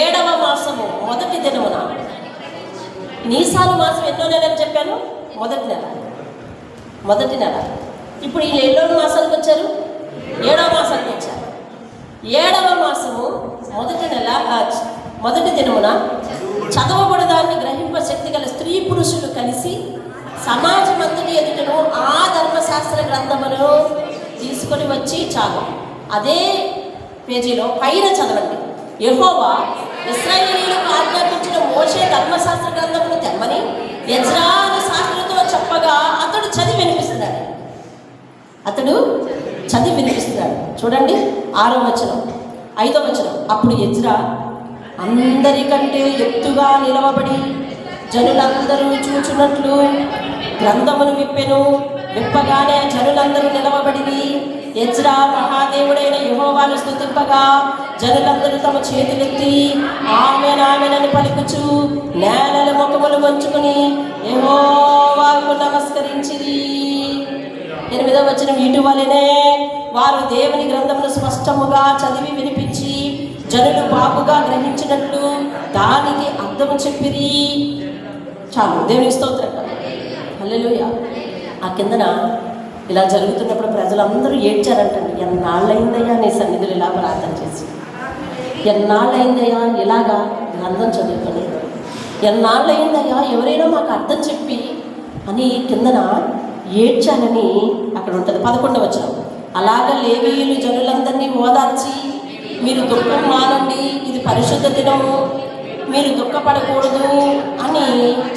7వ మాసము మొదటి దినమున, నీసాను మాసం ఎన్నో నెలని చెప్పాను? మొదటి నెల. ఇప్పుడు వీళ్ళు ఎన్నో మాసాలకు వచ్చారు? 7వ మాసానికి వచ్చారు. 7వ మాసము మొదటి నెల మొదటి దినమున చదవబడు దాన్ని గ్రహింప శక్తి గల స్త్రీ పురుషులు కలిసి సమాజం అంతటి ఎదుటను ఆ ధర్మశాస్త్ర గ్రంథమును తీసుకొని వచ్చి, చాలు అదే పేజీలో పైన చదవండి. యెహోవా ఇశ్రాయేలీయులకు ఆజ్ఞాపించిన మోషే ధర్మశాస్త్ర గ్రంథమును తెమ్మని ఎజ్రా అనే శాస్త్రులతో చెప్పగా అతడు చదివి వినిపిస్తున్నాడు. చూడండి 6వ వచనం, 5వ వచనం. అప్పుడు ఎజ్రా అందరికంటే ఎత్తుగా నిలవబడి జనులందరూ చూచున్నట్లు గ్రంథమును విప్పగానే జనులందరూ నిలవబడి ఎజ్రా మహాదేవుడైన యెహోవాను స్తుతింపగా జనులందరూ తమ చేతులెత్తి ఆమేన్ పలుకుచు నేలల ముఖములు వంచుకుని యెహోవాకు నమస్కరించిరి. 8వ వచనం. ఇటువలనే వారు దేవుని గ్రంథమును స్పష్టముగా చదివి వినిపించి జనులు బాగుగా గ్రహించినట్లు దానికి అర్థము చెప్పిరి. చాలు. దేవునికి స్తోత్రం. హల్లెలూయా. ఆ కిందన ఇలా జరుగుతున్నప్పుడు ప్రజలందరూ ఏడ్చారంటండి. ఎన్నాళ్ళైందయ్యా నీ సన్నిధులు ఇలా ప్రార్థన చేసి, ఎన్నాళ్ళైందయ్యా ఇలాగా గ్రంథం చదువుకొని, ఎన్నాళ్ళైందయ్యా ఎవరైనా మాకు అర్థం చెప్పి అని కిందన ఏడ్చానని అక్కడ ఉంటుంది. 11వ వచనం. అలాగా లేవీయులు జనులందరినీ ఓదార్చి, మీరు దుఃఖం మానండి, ఇది పరిశుద్ధ దినము, మీరు దుఃఖపడకూడదు అని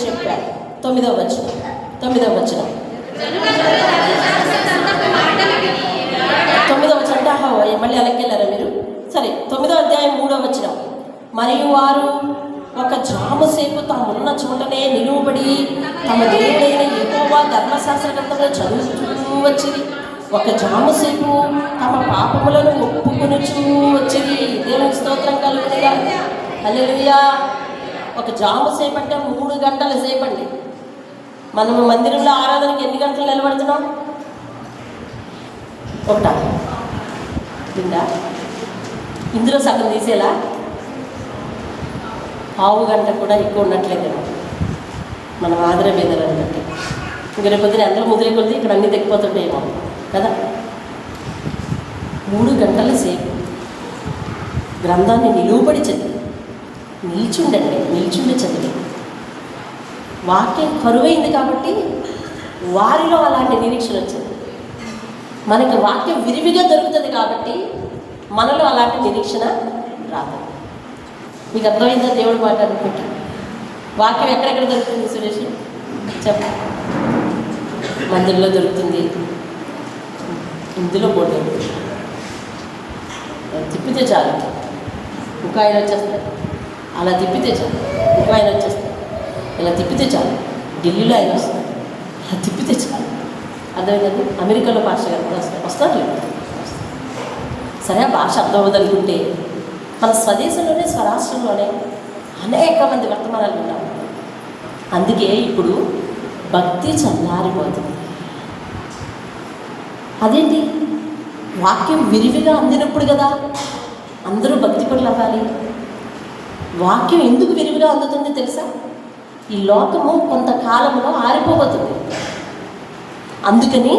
చెప్పారు. 9వ వచనం. 9వ వచనం. 9వ వచనం అంటే మళ్ళీ అలాగెళ్ళారా మీరు? సరే. 9వ అధ్యాయం 3వ వచనం. మరియు వారు ఒక జాము సేపు తామున్న చోటనే నిలువబడి తమ దేవుడైన యెహోవా ధర్మశాస్త్ర గ్రంథంలో చదువుతూ వచ్చింది. ఒక జాము సేపు తమ పాపములను ఒప్పుకొనుచూ వచ్చింది. దేవునికి స్తోత్రం కలుగునుగా. హల్లెలూయా. ఒక జాము సేపు అంటే 3 గంటల సేపు అండి. మనము మందిరంలో ఆరాధనకి ఎన్ని గంటలు నిలబడుతున్నాం? ఒకటా? ఇందులో సగం తీసేలా పావు గంట కూడా ఎక్కువ ఉన్నట్లేదు మనం ఆదర బేదలను బట్టి. ఇంక రేపొద్దున ఎండలు ముదిరే కొద్ది ఇక్కడ అన్నీ తెగిపోతుంటాయేమో కదా. 3 గంటల సేపు గ్రంథాన్ని నిలువబడి చదివి, నిల్చుండి చదివి, వాక్యం కరువైంది కాబట్టి వారిలో అలాంటి నిరీక్షణ వచ్చింది. మనకి వాక్యం విరివిగా దొరుకుతుంది కాబట్టి మనలో అలాంటి నిరీక్షణ రాదు. మీకు అర్థమైందా దేవుడు మాట్లాడుకుంటే? వాక్యం ఎక్కడెక్కడ దొరుకుతుంది సురేష్? చెప్ప మందుల్లో దొరుకుతుంది, ఇందులో కూడా దొరుకుతుంది. తిప్పితే చాలు ఇంకో ఆయన వచ్చేస్తారు, అలా తిప్పితే చాలు ఇంకో ఆయన వచ్చేస్తారు, ఇలా తిప్పితే చాలు ఢిల్లీలో ఆయన వస్తారు, అలా తిప్పితే చాలు. అర్థమైందండి. అమెరికాలో భాష గారు కూడా వస్తారు లేదు. సరే ఆ భాష అర్థం అవ్వదనుకుంటే మన స్వదేశంలోనే స్వరాష్ట్రంలోనే అనేక మంది వర్తమానాలు ఉంటారు. అందుకే ఇప్పుడు భక్తి చల్లారిపోతుంది. అదేంటి, వాక్యం విరివిగా అందినప్పుడు కదా అందరూ భక్తి పనులు అవ్వాలి. వాక్యం ఎందుకు విరివిగా అందుతుంది తెలుసా? ఈ లోకము కొంతకాలంలో ఆరిపోబోతుంది. అందుకని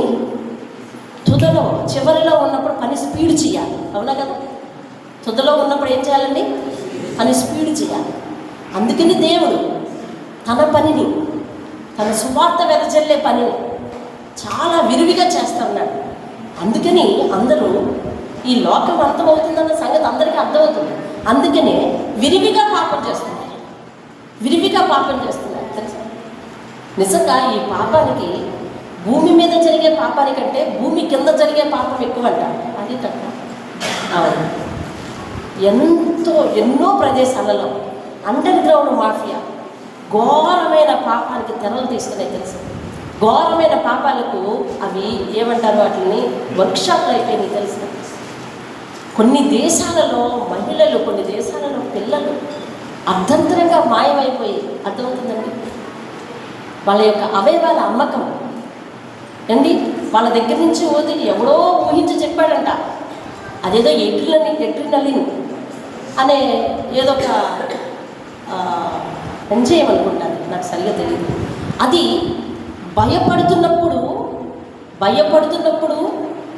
తుదలో చివరిలో ఉన్నప్పుడు పని స్పీడ్ చేయాలి. అవునా కదా? తుదలో ఉన్నప్పుడు ఏం చేయాలండి? పని స్పీడ్ చేయాలి. అందుకని దేవుడు తన పనిని, తన సువార్త వెదజల్లే పనిని చాలా విరివిగా చేస్తున్నాడు. అందుకని అందరూ ఈ లోకం అంతమవుతుందన్న సంగతి అందరికీ అర్థమవుతుంది. అందుకనే విరివిగా పాపం చేస్తున్నారు, విరివిగా పాపం చేస్తున్నారు. తెలుసా? నిజంగా ఈ పాపానికి భూమి మీద జరిగే పాపానికంటే భూమి కింద జరిగే పాపం ఎక్కువ అంట. అది తప్ప అవును. ఎన్నో ప్రదేశాలలో అండర్ గ్రౌండ్ మాఫియా ఘోరమైన పాపానికి తెరలు తీస్తున్నాయి. తెలుసు, ఘోరమైన పాపాలకు అవి ఏమంటారు, వాటిని వర్క్షాప్లు అయిపోయినాయి. తెలుసు, కొన్ని దేశాలలో మహిళలు, కొన్ని దేశాలలో పిల్లలు అర్ధంతరంగా మాయమైపోయి, అర్థమవుతుందండి, వాళ్ళ యొక్క అవయవాల అమ్మకం అండి. వాళ్ళ దగ్గర నుంచి వదిలి ఎవడో ఊహించి చెప్పాడంట, అదేదో ఎడ్రినలిన్ అనే ఏదో ఒక ఎంజైమ్ అనుకుంటాను, నాకు సరిగా తెలియదు. అది భయపడుతున్నప్పుడు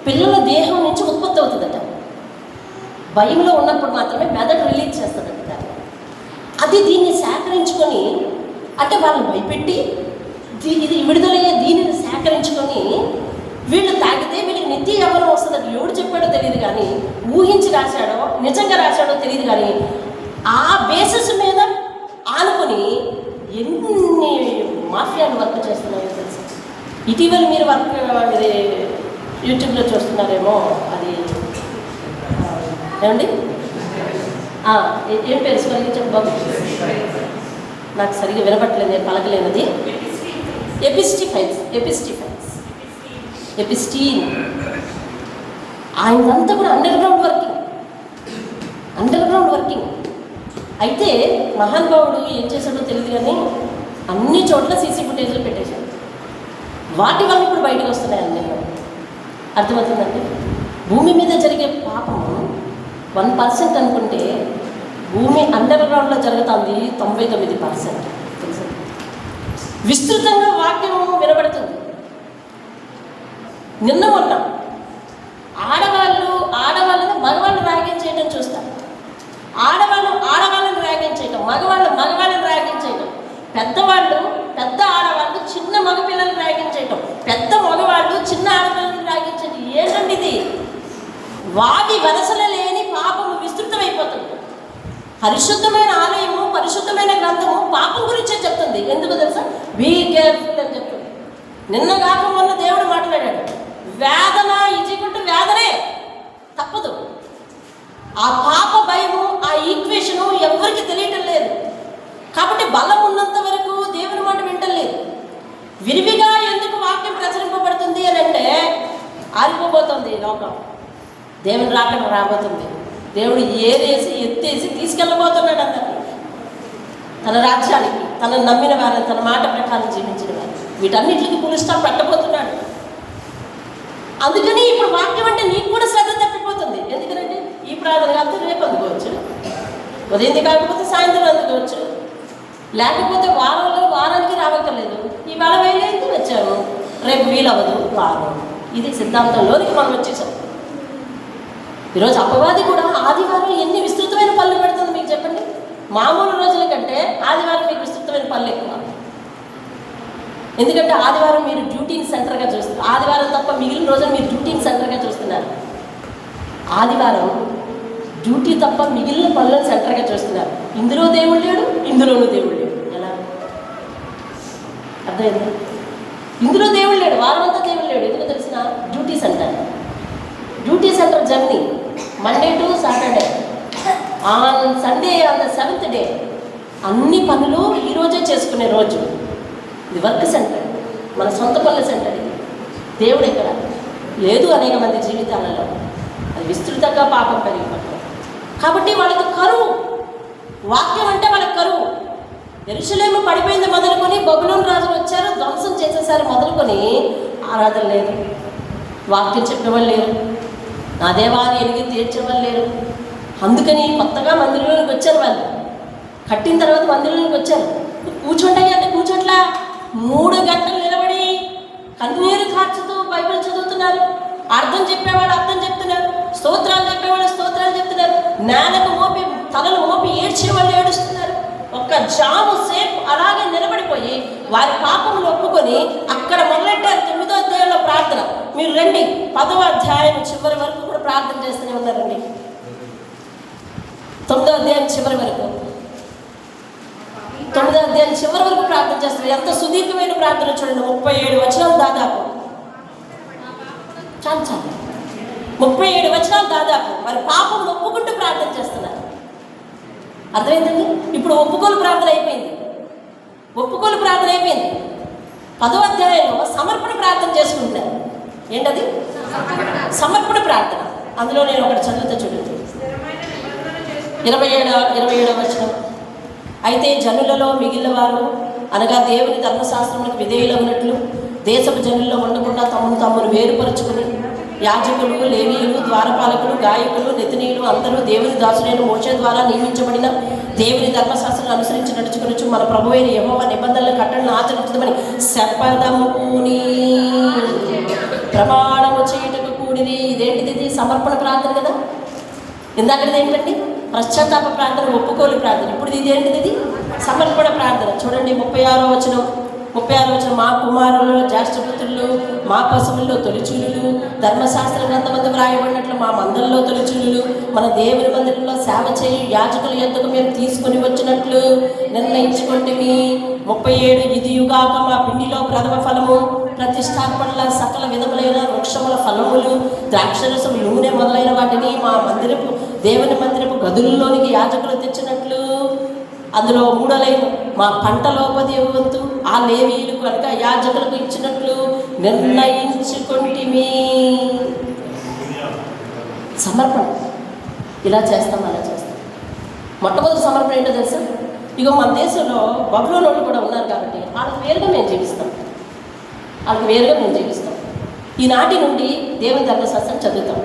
పిల్లల దేహం నుంచి ఉత్పత్తి అవుతుందట. భయంలో ఉన్నప్పుడు మాత్రమే మెదడు రిలీజ్ చేస్తుందట. అది దీన్ని సేకరించుకొని, అంటే వాళ్ళని భయపెట్టి ఇది విడుదలయ్యే దీనిని సేకరించుకొని వీళ్ళు తాగితే వీళ్ళకి నిత్య యవ్వనం వస్తుందట. ఎవడు చెప్పాడో తెలియదు, కానీ ఊహించి రాశాడో నిజంగా రాశాడో తెలియదు, కానీ ఆ బేసిస్ మీద ఆనుకొని ఎన్ని మాఫియాలు వర్క్ చేస్తున్నాయో తెలుసు. ఇటీవల మీరు వర్క్ ఇది యూట్యూబ్లో చూస్తున్నారేమో, అది ఏమండి ఏం పేరు సరిగ్గా చెప్పబాబు, నాకు సరిగ్గా వినపట్లేదు, నేను పలకలేనది. ఎపిస్టీన్ ఆయనంతా కూడా అండర్ గ్రౌండ్ వర్కింగ్. అయితే మహానుభావుడు ఏం చేశాడో తెలియదు, కానీ అన్ని చోట్ల సీసీ ఫుటేజ్లు పెట్టేశాడు. వాటి వల్ల ఇప్పుడు బయటకు వస్తున్నాయి అన్నీ. అర్థమవుతుందండి. భూమి మీద జరిగే పాపము 1% అనుకుంటే భూమి అండర్ గ్రౌండ్లో జరుగుతుంది 99%. తెలుసు, విస్తృతంగా వాక్యము వినబడుతుంది. నిన్న మొన్న ఆడవాళ్ళని మగవాళ్ళని ర్యాగింగ్ చేయడం చూస్తారు. ఆడవాళ్ళని ర్యాగింగ్ చేయడం, మగవాళ్ళని ర్యాగింగ్ చేయడం, పెద్ద ఆడవాళ్ళు చిన్న మగపిల్లల్ని ర్యాగింగ్ చేయడం, పెద్ద మగవాళ్ళు చిన్న ఆడపిల్లల్ని ర్యాగింగ్ చేయడం. ఏంటండి ఇది? వావి వరసలు లేని పాపము విస్తృతమైపోతుంది. పరిశుద్ధమైన ఆలయము, పరిశుద్ధమైన గ్రంథము పాపం గురించే చెప్తుంది. ఎందుకు తెలుసా? బీ కేర్ఫుల్ అని చెప్తుంది. నిన్న కాక మొన్న దేవుడు మాట్లాడాడు, వేదన ఇజికుంటూ వేదనే తప్పదు. ఆ పాప భయము, ఆ ఈక్వేషను ఎవరికి తెలియటం లేదు. కాబట్టి బలం ఉన్నంత వరకు దేవుని మాట వింటలేదు. విరివిగా ఎందుకు వాక్యం ప్రచురింపబడుతుంది అని అంటే, ఆరిపోబోతుంది లోకం, దేవుని రాకడ రాబోతుంది. దేవుడు ఎత్తేసి తీసుకెళ్ళబోతున్నాడు అందరినీ తన రాజ్యానికి, తనను నమ్మిన వారిని, తన మాట ప్రకారం జీవించిన వారు, వీటన్నిటికి ఫుల్ స్టాప్ పెట్టబోతున్నాడు. అందుకని ఇప్పుడు వాక్యం అంటే నీకు కూడా శ్రద్ధ తప్పిపోతుంది. ఎందుకంటే ఈ ప్రార్థన కాకపోతే రేపు అందుకోవచ్చు, ఉదయం కాకపోతే సాయంత్రం అందుకోవచ్చు, లేకపోతే వారానికి రావక్కర్లేదు. ఇవాళ వేలేదు వచ్చాము, రేపు వీలవ్వదు వారం. ఇది సిద్ధాంతంలోనికి మనం వచ్చేసాం. ఈరోజు అపవాది కూడా ఆదివారం ఎన్ని విస్తృతమైన పనులు పెడుతుంది మీకు చెప్పండి. మామూలు రోజుల కంటే ఆదివారం మీకు విస్తృతమైన పనులు ఎక్కువ. ఎందుకంటే ఆదివారం మీరు డ్యూటీని సెంటర్గా చూస్తున్నారు. ఆదివారం తప్ప మిగిలిన రోజులు మీరు డ్యూటీని సెంటర్గా చూస్తున్నారు. ఆదివారం డ్యూటీ తప్ప మిగిలిన పనులను సెంటర్గా చూస్తున్నారు. ఇందులో దేవుడు లేడు, ఇందులోనూ దేవుడు లేడు. ఎలా? అర్థమైంది? ఇందులో దేవుడు లేడు, వారమంతా దేవుడు లేడు. ఎందుకు తెలిసిన? Duty centre. Duty centre journey Monday to Saturday, on Sunday on the 7th day అన్ని పనులు ఈరోజే చేసుకునే రోజు. ఇది వర్క్ సెంటర్, మన సొంత పనుల సెంటర్. ఇది దేవుడు ఎక్కడ లేదు అనేక మంది జీవితాలలో. అది విస్తృతంగా పాపం పెరిగిపోతుంది. కాబట్టి వాళ్ళకి కరువు, వాక్యం అంటే వాళ్ళకి కరువు. యెరూషలేము పడిపోయింది మొదలుకొని, బబులోను రాజులు వచ్చారు, ధ్వంసం చేసేసారు మొదలుకొని, ఆరాధన లేదు, వాక్యం చెప్పేవాళ్ళు లేరు, నా దేవాన్ని ఎరిగి తీర్చేవాళ్ళు లేరు. అందుకని కొత్తగా మందిరంలోకి వచ్చారు. వాళ్ళు కట్టిన తర్వాత మందిరంలోకి వచ్చారు. కూర్చోండి అంటే కూర్చోట్లా, 3 గంటలు నిలబడి కన్నీరు కార్చుతూ బైబిల్ చదువుతున్నారు. అర్థం చెప్పేవాడు అర్థం చెప్తున్నారు, స్తోత్రాలు చెప్పేవాడు స్తోత్రాలు చెప్తున్నారు, నేలకు మోపి తలలు మోపి ఏడ్చేవాళ్ళు ఏడుస్తున్నారు. ఒక్క జాము సేపు అలాగే నిలబడిపోయి వారి పాపములు ఒప్పుకొని అక్కడ మొదలెట్టారు. 9వ అధ్యాయంలో ప్రార్థన. మీరు రండి, 10వ అధ్యాయం చివరి వరకు కూడా ప్రార్థన చేస్తూనే ఉన్నారండి. 9వ అధ్యాయం చివరి వరకు, 9వ అధ్యాయం చివరి వరకు ప్రార్థన చేస్తారు. ఎంత సుదీర్ఘమైన ప్రార్థన చూడండి. 37 వచనాలు దాదాపు, చాలు 37 వచనాలు దాదాపు వారి పాపములు ఒప్పుకుంటూ ప్రార్థన చేస్తున్నారు. అర్థమైందండి? ఇప్పుడు ఒప్పుకోలు ప్రార్థన అయిపోయింది. 10వ అధ్యాయంలో సమర్పణ ప్రార్థన చేసుకుంటున్నారు. ఏంటది? సమర్పణ ప్రార్థన. అందులో నేను ఒకటి చదువుతా చూడండి. 27వ వచనం. అయితే జనులలో మిగిలిన వారు అనగా దేవుని ధర్మశాస్త్రములకు విధేయులవునట్లు దేశపు జనుల్లో ఉండకుండా తమను వేరుపరుచుకుని యాజకులు, లేవీయులు, ద్వారపాలకులు, గాయకులు, నెతనీయులు అందరూ దేవుని దాసులైన మోషే ద్వారా నియమించబడిన దేవుని ధర్మశాస్త్రాలను అనుసరించి నడుచుకునొచ్చు మన ప్రభువైన యెహోవా నిబంధనల కట్టడలను ఆచరించమని శపథముని ప్రమాణము చేయుటకు కూడిరి. ఇదేంటిది? సమర్పణ ప్రార్థన కదా. ఇందాకది ఏంటండి? పశ్చాత్తాప ప్రార్థన, ఒప్పుకోలు ప్రార్థన. ఇప్పుడు ఇది ఏంటిది? సమర్పణ ప్రార్థన. చూడండి 36వ వచనం. మా కుమారులు జ్యేష్ఠపుత్రులు, మా పశువుల్లో తొలిచూలులు, ధర్మశాస్త్ర గ్రంథమందు వ్రాయబడినట్లు మా మందల్లో తొలిచూలులు మన దేవుని మందిరంలో సేవ చేయి యాజకుల యొద్దకు మేము తీసుకొని వచ్చినట్లు నిర్ణయించుకుంటేమి. 37 ఇదియుగాక మా పిండిలో ప్రథమ ఫలము, ప్రతిష్టాపనల సకల విధములైన వృక్షముల ఫలములు, ద్రాక్షరసం, నూనె మొదలైన వాటిని మా దేవుని మందిరపు గదుల్లోనికి యాజకులు తెచ్చినట్లు. అందులో 3వ లైన్, మా పంటలో 10వ వంతు ఆ లేవీయులకు కనుక యాజకులకు ఇచ్చినట్లు నిర్ణయించుకుంటిమి. సమర్పణ ఇలా చేస్తాం, అలా చేస్తాం. మొట్టమొదటి సమర్పణ ఏంటో తెలుసా? ఇగో మన దేశంలో బబులోనులు కూడా ఉన్నారు కాబట్టి వాళ్ళకి వేరుగా మేము జీవిస్తాం. ఈనాటి నుండి దేవుని ధర్మశాస్త్రం చదువుతాం.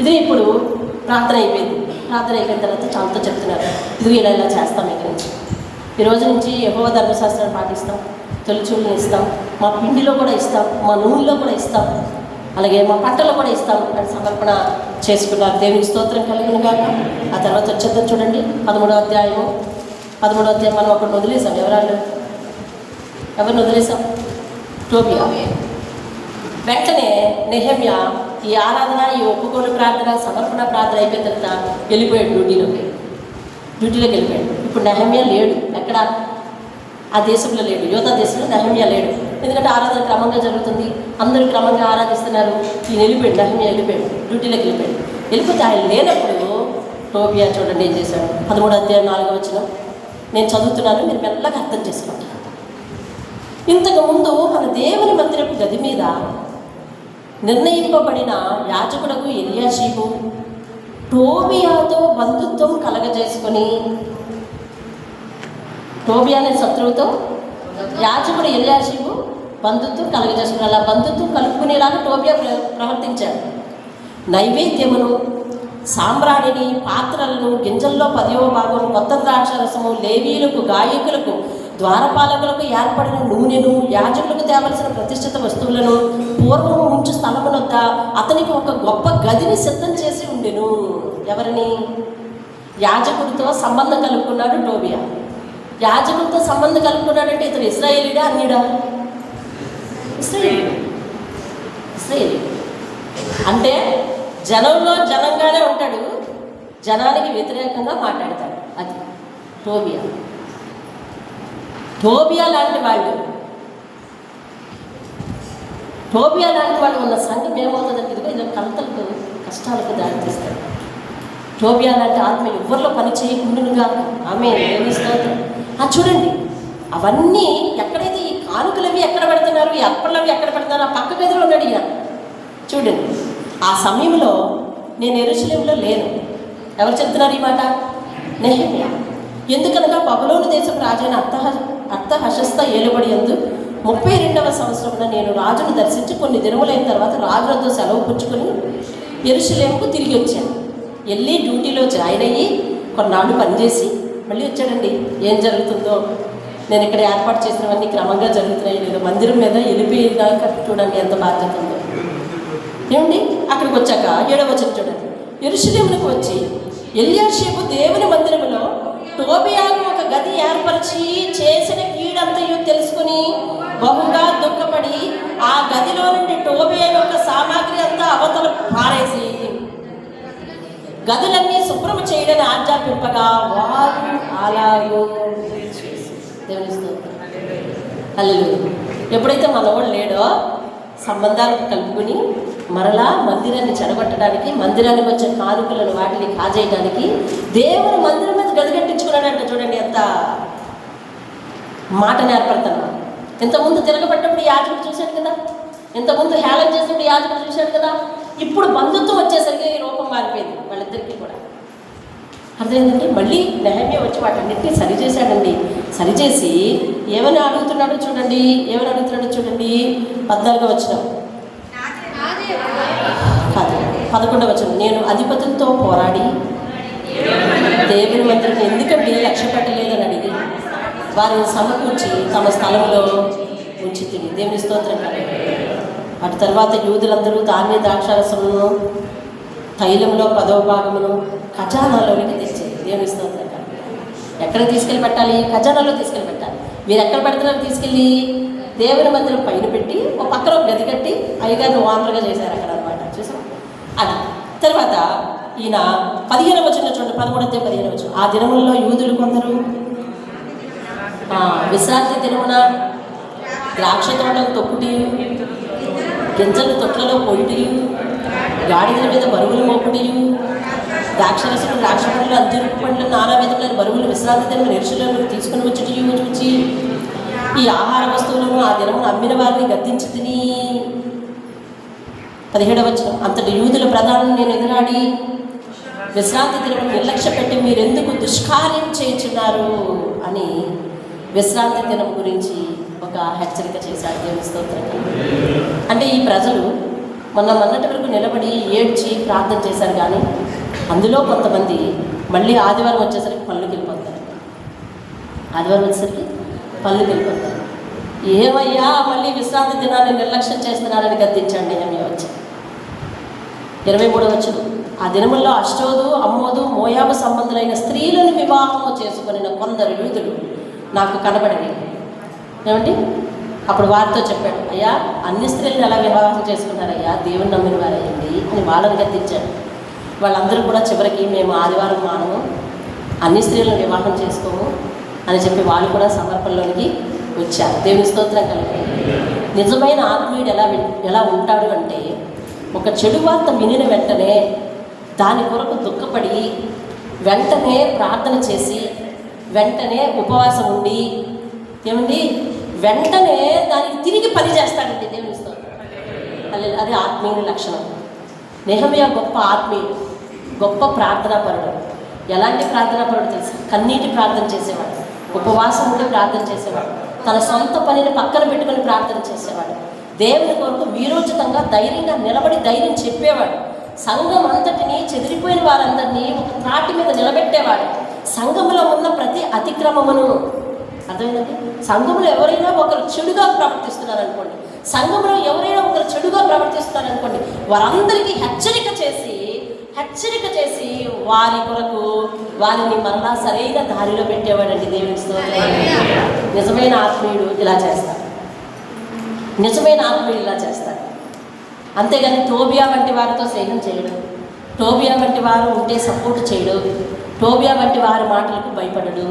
ఇది ఇప్పుడు ప్రార్థన అయిపోయింది. ప్రార్థన అయిపోయిన తర్వాత చాలాతో చెప్తున్నారు, ఇది ఇలా చేస్తాం. ఇక్కడి నుంచి ఈ రోజు నుంచి యెహోవా ధర్మశాస్త్రాన్ని పాటిస్తాం, తొలిచూలుని ఇస్తాం, మా పిండిలో కూడా ఇస్తాం, మా నూనెలో కూడా ఇస్తాం, అలాగే మా పంటలో కూడా ఇస్తాం అని సమర్పణ చేసుకున్నారు. దేవునికి స్తోత్రం కలిగిన గాక. ఆ తర్వాత వచ్చేద్దాం చూడండి. 13వ అధ్యాయం మనం ఒకరిని వదిలేసాం. ఎవరిని వదిలేసాం? టోబియా. వెంటనే నెహెమ్యా ఈ ఆరాధన, ఈ ఒప్పుకోలు ప్రార్థన, సమర్పణ ప్రార్థన అయిపోయిన తర్వాత వెళ్ళిపోయాడు డ్యూటీలోకి వెళ్ళిపోయాడు. ఇప్పుడు నెహెమ్యా లేడు. ఎక్కడ? ఆ దేశంలో లేడు, యోధా దేశంలో నెహెమ్యా లేడు. ఎందుకంటే ఆరాధన క్రమంగా జరుగుతుంది, అందరూ క్రమంగా ఆరాధిస్తున్నారు. ఈయన వెళ్ళిపోయాడు, నెహెమ్యా వెళ్ళిపోయాడు, డ్యూటీలోకి వెళ్ళిపోతే ఆయన లేనప్పుడు టోబియా చూడండి ఏం చేశాడు. 13వ అధ్యాయం 4వ వచనం నేను చదువుతున్నాను, మీరు మెల్లగా అర్థం చేసుకోండి. ఇంతకుముందు మన దేవుని మందిరపు గది మీద నిర్ణయింపబడిన యాజకుడకు ఎలియాషీబు టోబియాతో బంధుత్వం కలగజేసుకొని, టోబియా అనే శత్రువుతో యాజకుడు ఎలియాషీబు బంధుత్వం కలగజేసుకుని, అలా బంధుత్వం కలుపుకునేలాగా టోబియా ప్రవర్తించాడు. నైవేద్యమును, సాంబ్రాణిని, పాత్రలను, గింజల్లో 10వ భాగం, కొత్త ద్రాక్షరసము, లేవీయులకు, గాయకులకు, ద్వారపాలకులకు ఏర్పడిన నూనెను, యాజకులకు తేవలసిన ప్రతిష్ఠిత వస్తువులను పూర్వము ఉంచు స్థలమునొద్ద అతనికి ఒక గొప్ప గదిని సిద్ధం చేసి ఉండెను. ఎవరిని? యాజకుడితో సంబంధం కలుపుకున్నాడు టోబియా. యాజకుడితో సంబంధం కలుపుకున్నాడంటే ఇతను ఇశ్రాయేలీడా అన్యుడా? ఇశ్రాయేలీ. అంటే జనంలో జనంగానే ఉంటాడు, జనానికి వ్యతిరేకంగా మాట్లాడతాడు. అది టోబియా లాంటి వాళ్ళు టోబియా లాంటి వాళ్ళు ఉన్న సంఘం ఏమవుతుందంటే ఇదిగో కలతలకు, కష్టాలకు దారితీస్తారు. టోబియా లాంటి ఆత్మ ఎవరిలో పని చేయకుండాగా ఆమె ఏమిస్తారు. చూడండి, అవన్నీ ఎక్కడైతే ఈ కానుకలు అవి ఎక్కడ పెడుతున్నారు, ఈ అప్పళ్ళు అవి ఎక్కడ పెడుతున్నారు, ఆ పక్క గదిలో ఉన్నాడు ఈయన. చూడండి, ఆ సమయంలో నేను యెరూషలేములో లేను. ఎవరు చెప్తున్నారు ఈ మాట? నెహెమ్యా. ఎందుకనగా బబులోను దేశపు రాజైన అర్తహషస్త ఏలుబడి యందు 32వ సంవత్సరంలో నేను రాజును దర్శించి కొన్ని దినములైన తర్వాత రాజులతో సెలవు పుచ్చుకొని యెరూషలేముకు తిరిగి వచ్చాను. వెళ్ళి డ్యూటీలో జాయిన్ అయ్యి కొన్నాళ్ళు పనిచేసి మళ్ళీ వచ్చాడండి. ఏం జరుగుతుందో, నేను ఇక్కడ ఏర్పాటు చేసినవన్నీ క్రమంగా జరుగుతున్నాయి లేదు, మందిరం మీద వెళ్ళిపోయేదాకా చూడండి ఎంత బాధ్యత ఉందో. ఏమండి, అక్కడికి వచ్చాక 7వ వచనం చూడండి. యెరూషలేమునకు వచ్చి ఎల్యాషీబు దేవుని మందిరములో టోబియాకు ఒక గది ఏర్పరిచి చేసిన కీడంతయు తెలుసుకుని బహుగా దుఃఖపడి ఆ గదిలో నుండి టోబియా యొక్క సామాగ్రి అంతా అవతల పారేసి గదులన్నీ శుభ్రము చేయడని ఆజ్ఞాపింపగా వారు అలాగూ దేవుని స్తోత్రం. హల్లెలూయా. ఎప్పుడైతే మనవాడు లేడో సంబంధాలకు కలుపుకుని మరలా మందిరాన్ని చెడగొట్టడానికి, మందిరానికి వచ్చే కానుకలను వాటిని కాజేయడానికి దేవుని మందిరం మీద గది కట్టించుకున్నాడంట. చూడండి ఎంత మాట నేర్పడతాను. ఇంతకుముందు తిరగబడ్డప్పుడు యాజకుడు చూశాడు కదా, ఇంతకుముందు హేళన చేసినప్పుడు యాజకుడు చూశాడు కదా. ఇప్పుడు బంధుత్వం వచ్చేసరికి ఈ రూపం మారిపోయింది వాళ్ళిద్దరికీ కూడా. అర్థమైందండి. మళ్ళీ నెహెమ్యా వచ్చి వాటన్నిటినీ సరిచేశాడండి. సరిచేసి ఏమని అడుగుతున్నాడో చూడండి, 14వ వచనం కాదు 11వ వచనం. నేను అధిపతులతో పోరాడి దేవుని మందిరం ఎందుకంటే లక్ష్య పెట్టలేదని అడిగి వారిని సమకూర్చి తమ స్థలంలో ఉంచి తిని దేవుని స్తోత్రం కాదు. అటు తర్వాత యూదులందరూ ధాన్య ద్రాక్షారసమును తైలంలో 10వ భాగమును ఖజానాలోనికి తెచ్చేది. దేవుని స్తోత్రం కాదు. ఎక్కడ తీసుకెళ్ళి పెట్టాలి? ఖజానాలో తీసుకెళ్ళి పెట్టాలి. మీరు ఎక్కడ పెడుతున్నారు? తీసుకెళ్ళి దేవుని మందిరం పైన పెట్టి ఒక పక్కన ఒక గది కట్టి అయ్యగారిని వానరుగా చేశారు అక్కడ అనమాట. చూసాం అది. తర్వాత ఈయన 15వ వచనం చూడండి, 13-15వ వచనం. ఆ దినములలో యూదులు కొందరు విశ్రాంతి దినమున ద్రాక్ష తోటలు తొక్కుటి, గింజలు తొట్లలో పొయ్యి, గాడిదల మీద బరువులు మోపుడి, ద్రాక్షరసులు, ద్రాక్ష పండ్లు, అంజూరు పండ్లు, నానా విధములైన బరువులు విశ్రాంతి దినమున యెరూషలేముకు తీసుకుని వచ్చి చూచి ఈ ఆహార వస్తువులను ఆ దినమును అమ్మిన వారిని గద్దించి తిని. 17వ వచనం. అంతటి యూదుల ప్రధానులు నేను ఎదురాడి విశ్రాంతి దినమును నిర్లక్ష్య పెట్టి మీరెందుకు దుష్కార్యం చేయించున్నారు అని విశ్రాంతి దినం గురించి ఒక హెచ్చరిక చేశాడు. దేవుని స్తోత్రం. అంటే ఈ ప్రజలు మొన్నటి వరకు నిలబడి ఏడ్చి ప్రార్థన చేశారు, కానీ అందులో కొంతమంది మళ్ళీ ఆదివారం వచ్చేసరికి పళ్ళుకి వెళ్ళిపోతారు. ఆదివారం వచ్చేసరికి పళ్ళుకి వెళ్ళిపోతారు. ఏమయ్యా మళ్ళీ విశ్రాంతి దినాన్ని నిర్లక్ష్యం చేస్తున్నారని గద్దించండి అని వచ్చి 23వ వచనం. ఆ దినముల్లో అష్టోదు, అమ్మోదు, మోయాబు సంబంధులైన స్త్రీలను వివాహము చేసుకుని కొందరు యూదులు నాకు కనబడింది. ఏమండి, అప్పుడు వారితో చెప్పాడు, అయ్యా అన్ని స్త్రీలను ఎలా వివాహం చేసుకున్నారయ్యా, దేవుని నమ్మిన వారయ్యండి అని వాళ్ళని గద్దించాడు. వాళ్ళందరూ కూడా చివరికి మేము ఆదివారం మానము, అన్ని స్త్రీలను వివాహం చేసుకోము అని చెప్పి వాళ్ళు కూడా సమర్పణలోనికి వచ్చారు. దేవుని స్తోత్రం కలిగి. నిజమైన ఆత్మీయుడు ఎలా ఉంటాడు అంటే, ఒక చెడు వార్త వినిన వెంటనే దాని కొరకు దుఃఖపడి వెంటనే ప్రార్థన చేసి వెంటనే ఉపవాసం ఉండి ఏమండి వెంటనే దానికి తిరిగి పని చేస్తాడండి. దేవుని స్తోత్రం. అది ఆత్మీయుని లక్షణం. నెహెమ్యా గొప్ప ఆత్మీయుడు, గొప్ప ప్రార్థనాపరుడు. ఎలాంటి ప్రార్థనాపరుడు తెలుసు? కన్నీటి ప్రార్థన చేసేవాడు, ఉపవాసం ఉండి ప్రార్థన చేసేవాడు, తన సొంత పనిని పక్కన పెట్టుకుని ప్రార్థన చేసేవాడు, దేవుని కొరకు వీరోచితంగా ధైర్యంగా నిలబడి ధైర్యం చెప్పేవాడు, సంఘం అంతటిని చెదిరిపోయిన వారందరినీ ఒక త్రాటి మీద నిలబెట్టేవాడు, సంఘంలో ఉన్న ప్రతి అతిక్రమమును. అర్థమైందండి. సంఘంలో ఎవరైనా ఒకరు చెడుగా ప్రవర్తిస్తున్నారనుకోండి, సంఘంలో ఎవరైనా ఒకరు చెడుగా ప్రవర్తిస్తున్నారనుకోండి, వారందరికీ హెచ్చరిక చేసి వారి కొరకు వారిని మరలా సరైన దారిలో పెట్టేవాడండి. దేవుని స్తోత్రం. నిజమైన ఆత్మీయుడు ఇలా చేస్తాడు. అంతేగాని టోబియా వంటి వారితో స్నేహం చేయడు, టోబియా వంటి వారు ఉంటే సపోర్ట్ చేయడు, టోబియా వంటి వారి మాటలకు భయపడడు,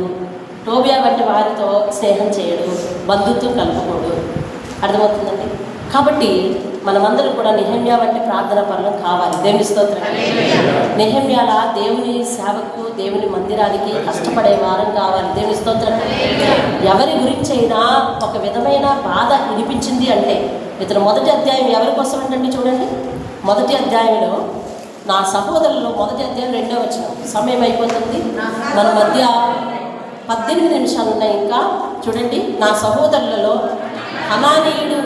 టోబియా వంటి వారితో స్నేహం చేయడు, బంధుత్వం కలుపుకోడు. అర్థమవుతుందండి. కాబట్టి మనమందరం కూడా నెహెమ్యా వంటి ప్రార్థన పరులం కావాలి. దేవుని స్తోత్రం. నెహెమ్యాల దేవుని సేవకు, దేవుని మందిరానికి కష్టపడే వారం కావాలి. దేవుని స్తోత్రం. ఎవరి గురించి అయినా ఒక విధమైన బాధ వినిపించింది అంటే, ఇతను మొదటి అధ్యాయం ఎవరి కోసం అంటే చూడండి, మొదటి అధ్యాయంలో నా సహోదరులు, మొదటి అధ్యాయం 2వ వచనం. సమయం అయిపోతుంది, మన మధ్య 18 నిమిషాలు ఉన్నాయి ఇంకా. చూడండి, నా సహోదరులలో హనానీయుడు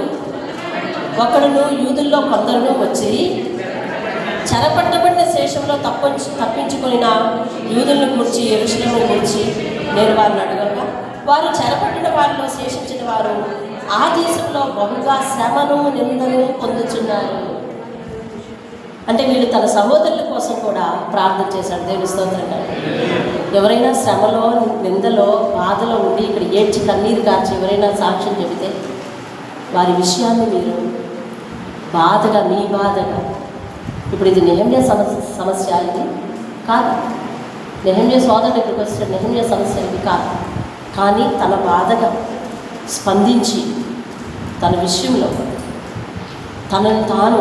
ఒకడును యూదుల్లో కొందరును వచ్చి చెరపట్టబడిన శేషంలో తప్పించుకొని యూదులను కూర్చి యెరూషలేమును కూర్చి నేను వారిని అడగగా, వారు చెరపట్టిన వారిలో శేషించిన వారు ఆ దేశంలో బహుగా శ్రమను నిందను పొందుతున్నారు. అంటే వీళ్ళు తన సహోదరుల కోసం కూడా ప్రార్థన చేశాడు. దేవుని స్తోత్రం. ఎవరైనా శ్రమలో, నిందలో, బాధలో ఉండి ఇక్కడ ఏడ్చి కన్నీరు కార్చి ఎవరైనా సాక్ష్యం చెబితే వారి విషయాన్ని మీరు బాధగా, మీ బాధగా, ఇప్పుడు ఇది నెహెమ్యా సమస్య ఇది కాదు, నెహెమ్యా సోదరుడు ఇక్కడికి వచ్చాడు, నెహెమ్యా సమస్య ఇది కాదు. కానీ తన బాధగా స్పందించి తన విషయంలో తనను తాను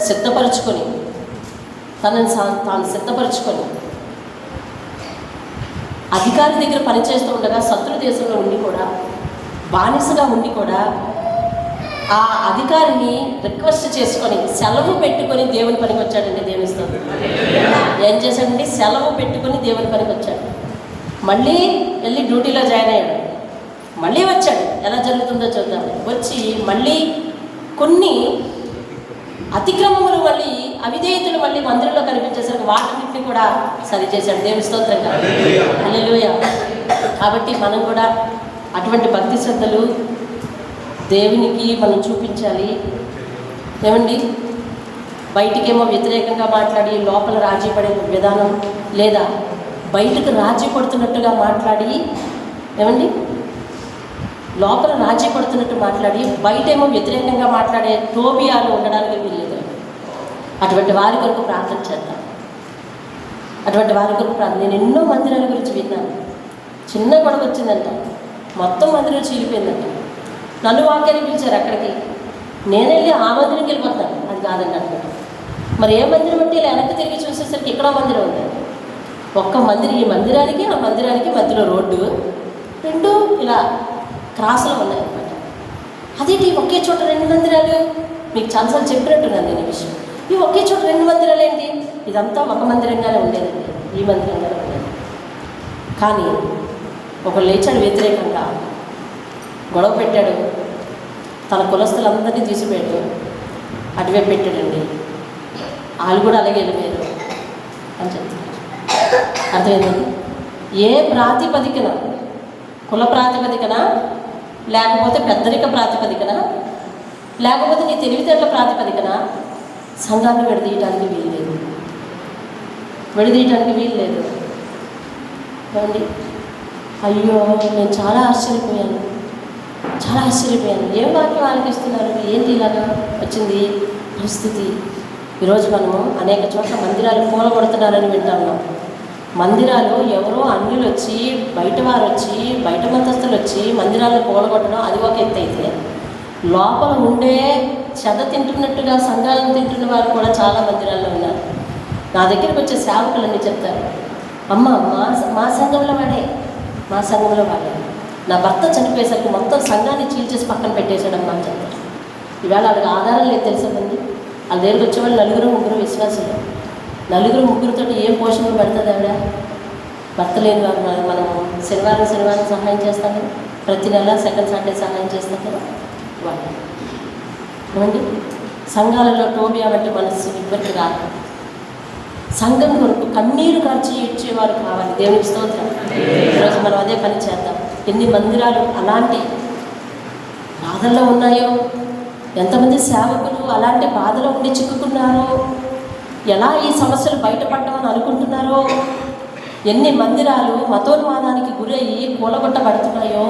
సిద్ధపరచుకొని అధికారి దగ్గర పనిచేస్తూ ఉండగా, శత్రు దేశంలో ఉండి కూడా, బానిసగా ఉండి కూడా ఆ అధికారిని రిక్వెస్ట్ చేసుకొని సెలవు పెట్టుకొని దేవుని పనికి వచ్చాడండి. దేవుని స్తోత్రం. ఏం చేశాడండి? సెలవు పెట్టుకొని దేవుని పనికి వచ్చాడు. మళ్ళీ వెళ్ళి డ్యూటీలో జాయిన్ అయ్యాడు. మళ్ళీ వచ్చాడు. ఎలా జరుగుతుందో చూద్దాం. వచ్చి మళ్ళీ కొన్ని అతిక్రమములు, మళ్ళీ అవిధేయతలు మళ్ళీ మందిరంలో కనిపించేసరికి వాటిని కూడా సరిచేశాడు. దేవుని స్తోత్రంగా. హల్లెలూయా. కాబట్టి మనం కూడా అటువంటి భక్తి శ్రద్ధలు దేవునికి మనం చూపించాలి. ఏమండి, బయటికేమో వ్యతిరేకంగా మాట్లాడి లోపల రాజీ పడే విధానం, లేదా బయటకు రాజీ పడుతున్నట్టుగా మాట్లాడి, ఏమండి లోపల రాజీ పడుతున్నట్టు మాట్లాడి బయటేమో వ్యతిరేకంగా మాట్లాడే టోబియాలు ఉండడానికి వీల్లేదు. అటువంటి వారి కొరకు ప్రార్థన చేద్దాం. అటువంటి వారి కొరకు ప్రార్థన. నేను ఎన్నో మందిరాల గురించి విన్నాను. చిన్న గొడవ వచ్చిందంట, మొత్తం మందిరం చీలిపోయిందంట. నన్ను వాక్యాన్ని పిలిచారు అక్కడికి. నేను వెళ్ళి ఆ మందిరంకి వెళ్ళిపోతాను. అది కాదండి అనుకుంటాను. మరి ఏ మందిరం అంటే ఇలా వెనక్కి తిరిగి చూసేసరికి ఇక్కడ మందిరం ఉంది. ఒక్క మందిరం, ఈ మందిరానికి ఆ మందిరానికి మధ్యలో రోడ్డు, రెండు ఇలా క్రాసులు ఉన్నాయన్నమాట. అదేంటి ఒకే చోట 2 మందిరాలు? మీకు చాలాసార్లు చెప్పినట్టున్నాను నేను ఈ విషయం. ఈ ఒకే చోట 2 మందిరాలు ఏంటి? ఇదంతా ఒక మందిరంగానే ఉండేదండి, ఈ మందిరంగానే ఉండేది. కానీ ఒకళ్ళు లేచాడు, వ్యతిరేకంగా గొడవ పెట్టాడు, తన కులస్తులందరినీ తీసిపోయాడు, అటువైపు పెట్టాడండి. వాళ్ళు కూడా అలాగే వెళ్ళిపోయారు అని చెప్తున్నారు. అర్థమైందండి? ఏ ప్రాతిపదికన, కుల ప్రాతిపదికన, లేకపోతే పెద్దరిక ప్రాతిపదికన, లేకపోతే నీ తెలివితేటల ప్రాతిపదికన సంఘాన్ని విడదీయటానికి వీలు లేదు. ఏమండి, అయ్యో నేను చాలా ఆశ్చర్యపోయాను. ఏం వాక్యం ఆలకిస్తున్నారు, ఏంటి ఇలాగా వచ్చింది పరిస్థితి? ఈరోజు మనము అనేక చోట్ల మందిరాలు కూలగొడుతున్నారని వింటా ఉన్నాం. మందిరాలు ఎవరో అన్యులు వచ్చి, బయట వారు వచ్చి, బయట మతస్థులు వచ్చి మందిరాలను కూలగొట్టడం అది ఒక ఎత్తు అయితే, లోపల ఉండే చెద తింటున్నట్టుగా సంఘాలను తింటున్న వారు కూడా చాలా మందిరాల్లో ఉన్నారు. నా దగ్గరికి వచ్చే సేవకులన్నీ చెప్తారు, అమ్మ మా సంఘంలో వాడే, నా భర్త చనిపోయేసరికి మొత్తం సంఘాన్ని చీల్చేసి పక్కన పెట్టేశాడమ్మా అని చెప్తారు. ఈవేళ వాళ్ళకి ఆధారం లేదు తెలుసండి. వాళ్ళ దగ్గరికి వచ్చేవాళ్ళు 4-3 విశ్వాసులు. 4-3 ఏం పోషణ పడుతుంది ఆవిడ? భర్త లేని వారు. మనము శనివారం సహాయం చేస్తాం కదా, ప్రతి నెల సెకండ్ సాటర్డే సహాయం చేస్తాం కదా. వాళ్ళు ఏమండి, సంఘాలలో టోబియా వంటి మనస్సు ఇవ్వరికి రాదు. సంఘం కొరకు కన్నీరు కార్చి ఇచ్చేవారు కావాలి. దేవునికి స్తోత్రం. ఈరోజు మనం అదే పని చేద్దాం. ఎన్ని మందిరాలు అలాంటి బాధల్లో ఉన్నాయో, ఎంతమంది సేవకులు అలాంటి బాధలో ఉండి చిక్కుకున్నారో, ఎలా ఈ సమస్యలు బయటపడమని అనుకుంటున్నారో, ఎన్ని మందిరాలు మతోన్మాదానికి గురయ్యి కూలగొట్టబడుతున్నాయో,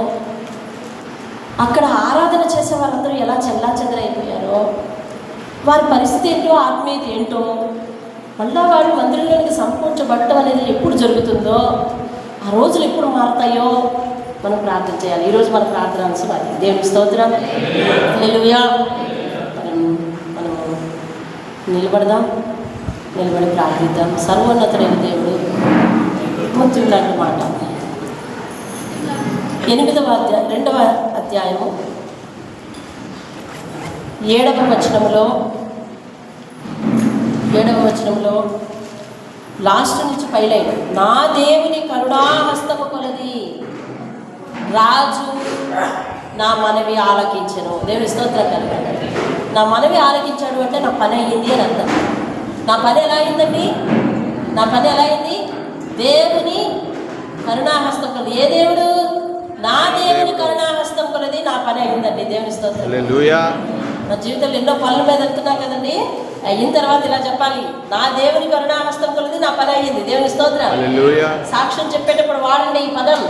అక్కడ ఆరాధన చేసే వారందరూ ఎలా చెల్లాచెదరైపోయారో, వారి పరిస్థితి ఏంటో, ఆత్మీయత ఏంటో, మళ్ళా వాళ్ళు మందిరంలోనికి సమకూర్చబడటం అనేది ఎప్పుడు జరుగుతుందో, ఆ రోజులు ఎప్పుడు మారుతాయో మనం ప్రార్థన చేయాలి. ఈరోజు మన ప్రార్థన అంశం అది. దేవుని స్తోత్రం. హల్లెలూయా. మనం నిలబడదాం, నిలబడి ప్రార్థిద్దాం. సర్వోన్నతుడైన దేవుడు ముత్తులాంటి మాట 2వ అధ్యాయము 7వ వచనంలో లాస్ట్ నుంచి పైలైన నా దేవుని కరుణాహస్తము కొలది రాజు నా మనవి ఆలకించను. దేవుని స్తోత్రం కలగాలి. నా మనవి ఆలకించాడు అంటే నా పని అయ్యింది అని అర్థం. నా పని ఎలా అయిందండి? నా పని ఎలా అయింది? దేవుని కరుణాహస్తం కొలది. ఏ దేవుడు? నా దేవుని కరుణాహస్తం కొలది నా పని అయిందండి. దేవుని స్తోత్రం. హల్లెలూయా. నా జీవితంలో ఎన్నో పనుల మీద వెళ్తున్నా కదండి. అయిన తర్వాత ఇలా చెప్పాలి, నా దేవుని కరుణాహస్తం కొలది నా పని అయ్యింది. దేవుని స్తోత్రం. హల్లెలూయా. సాక్ష్యం చెప్పేటప్పుడు వాడండి ఈ పదం.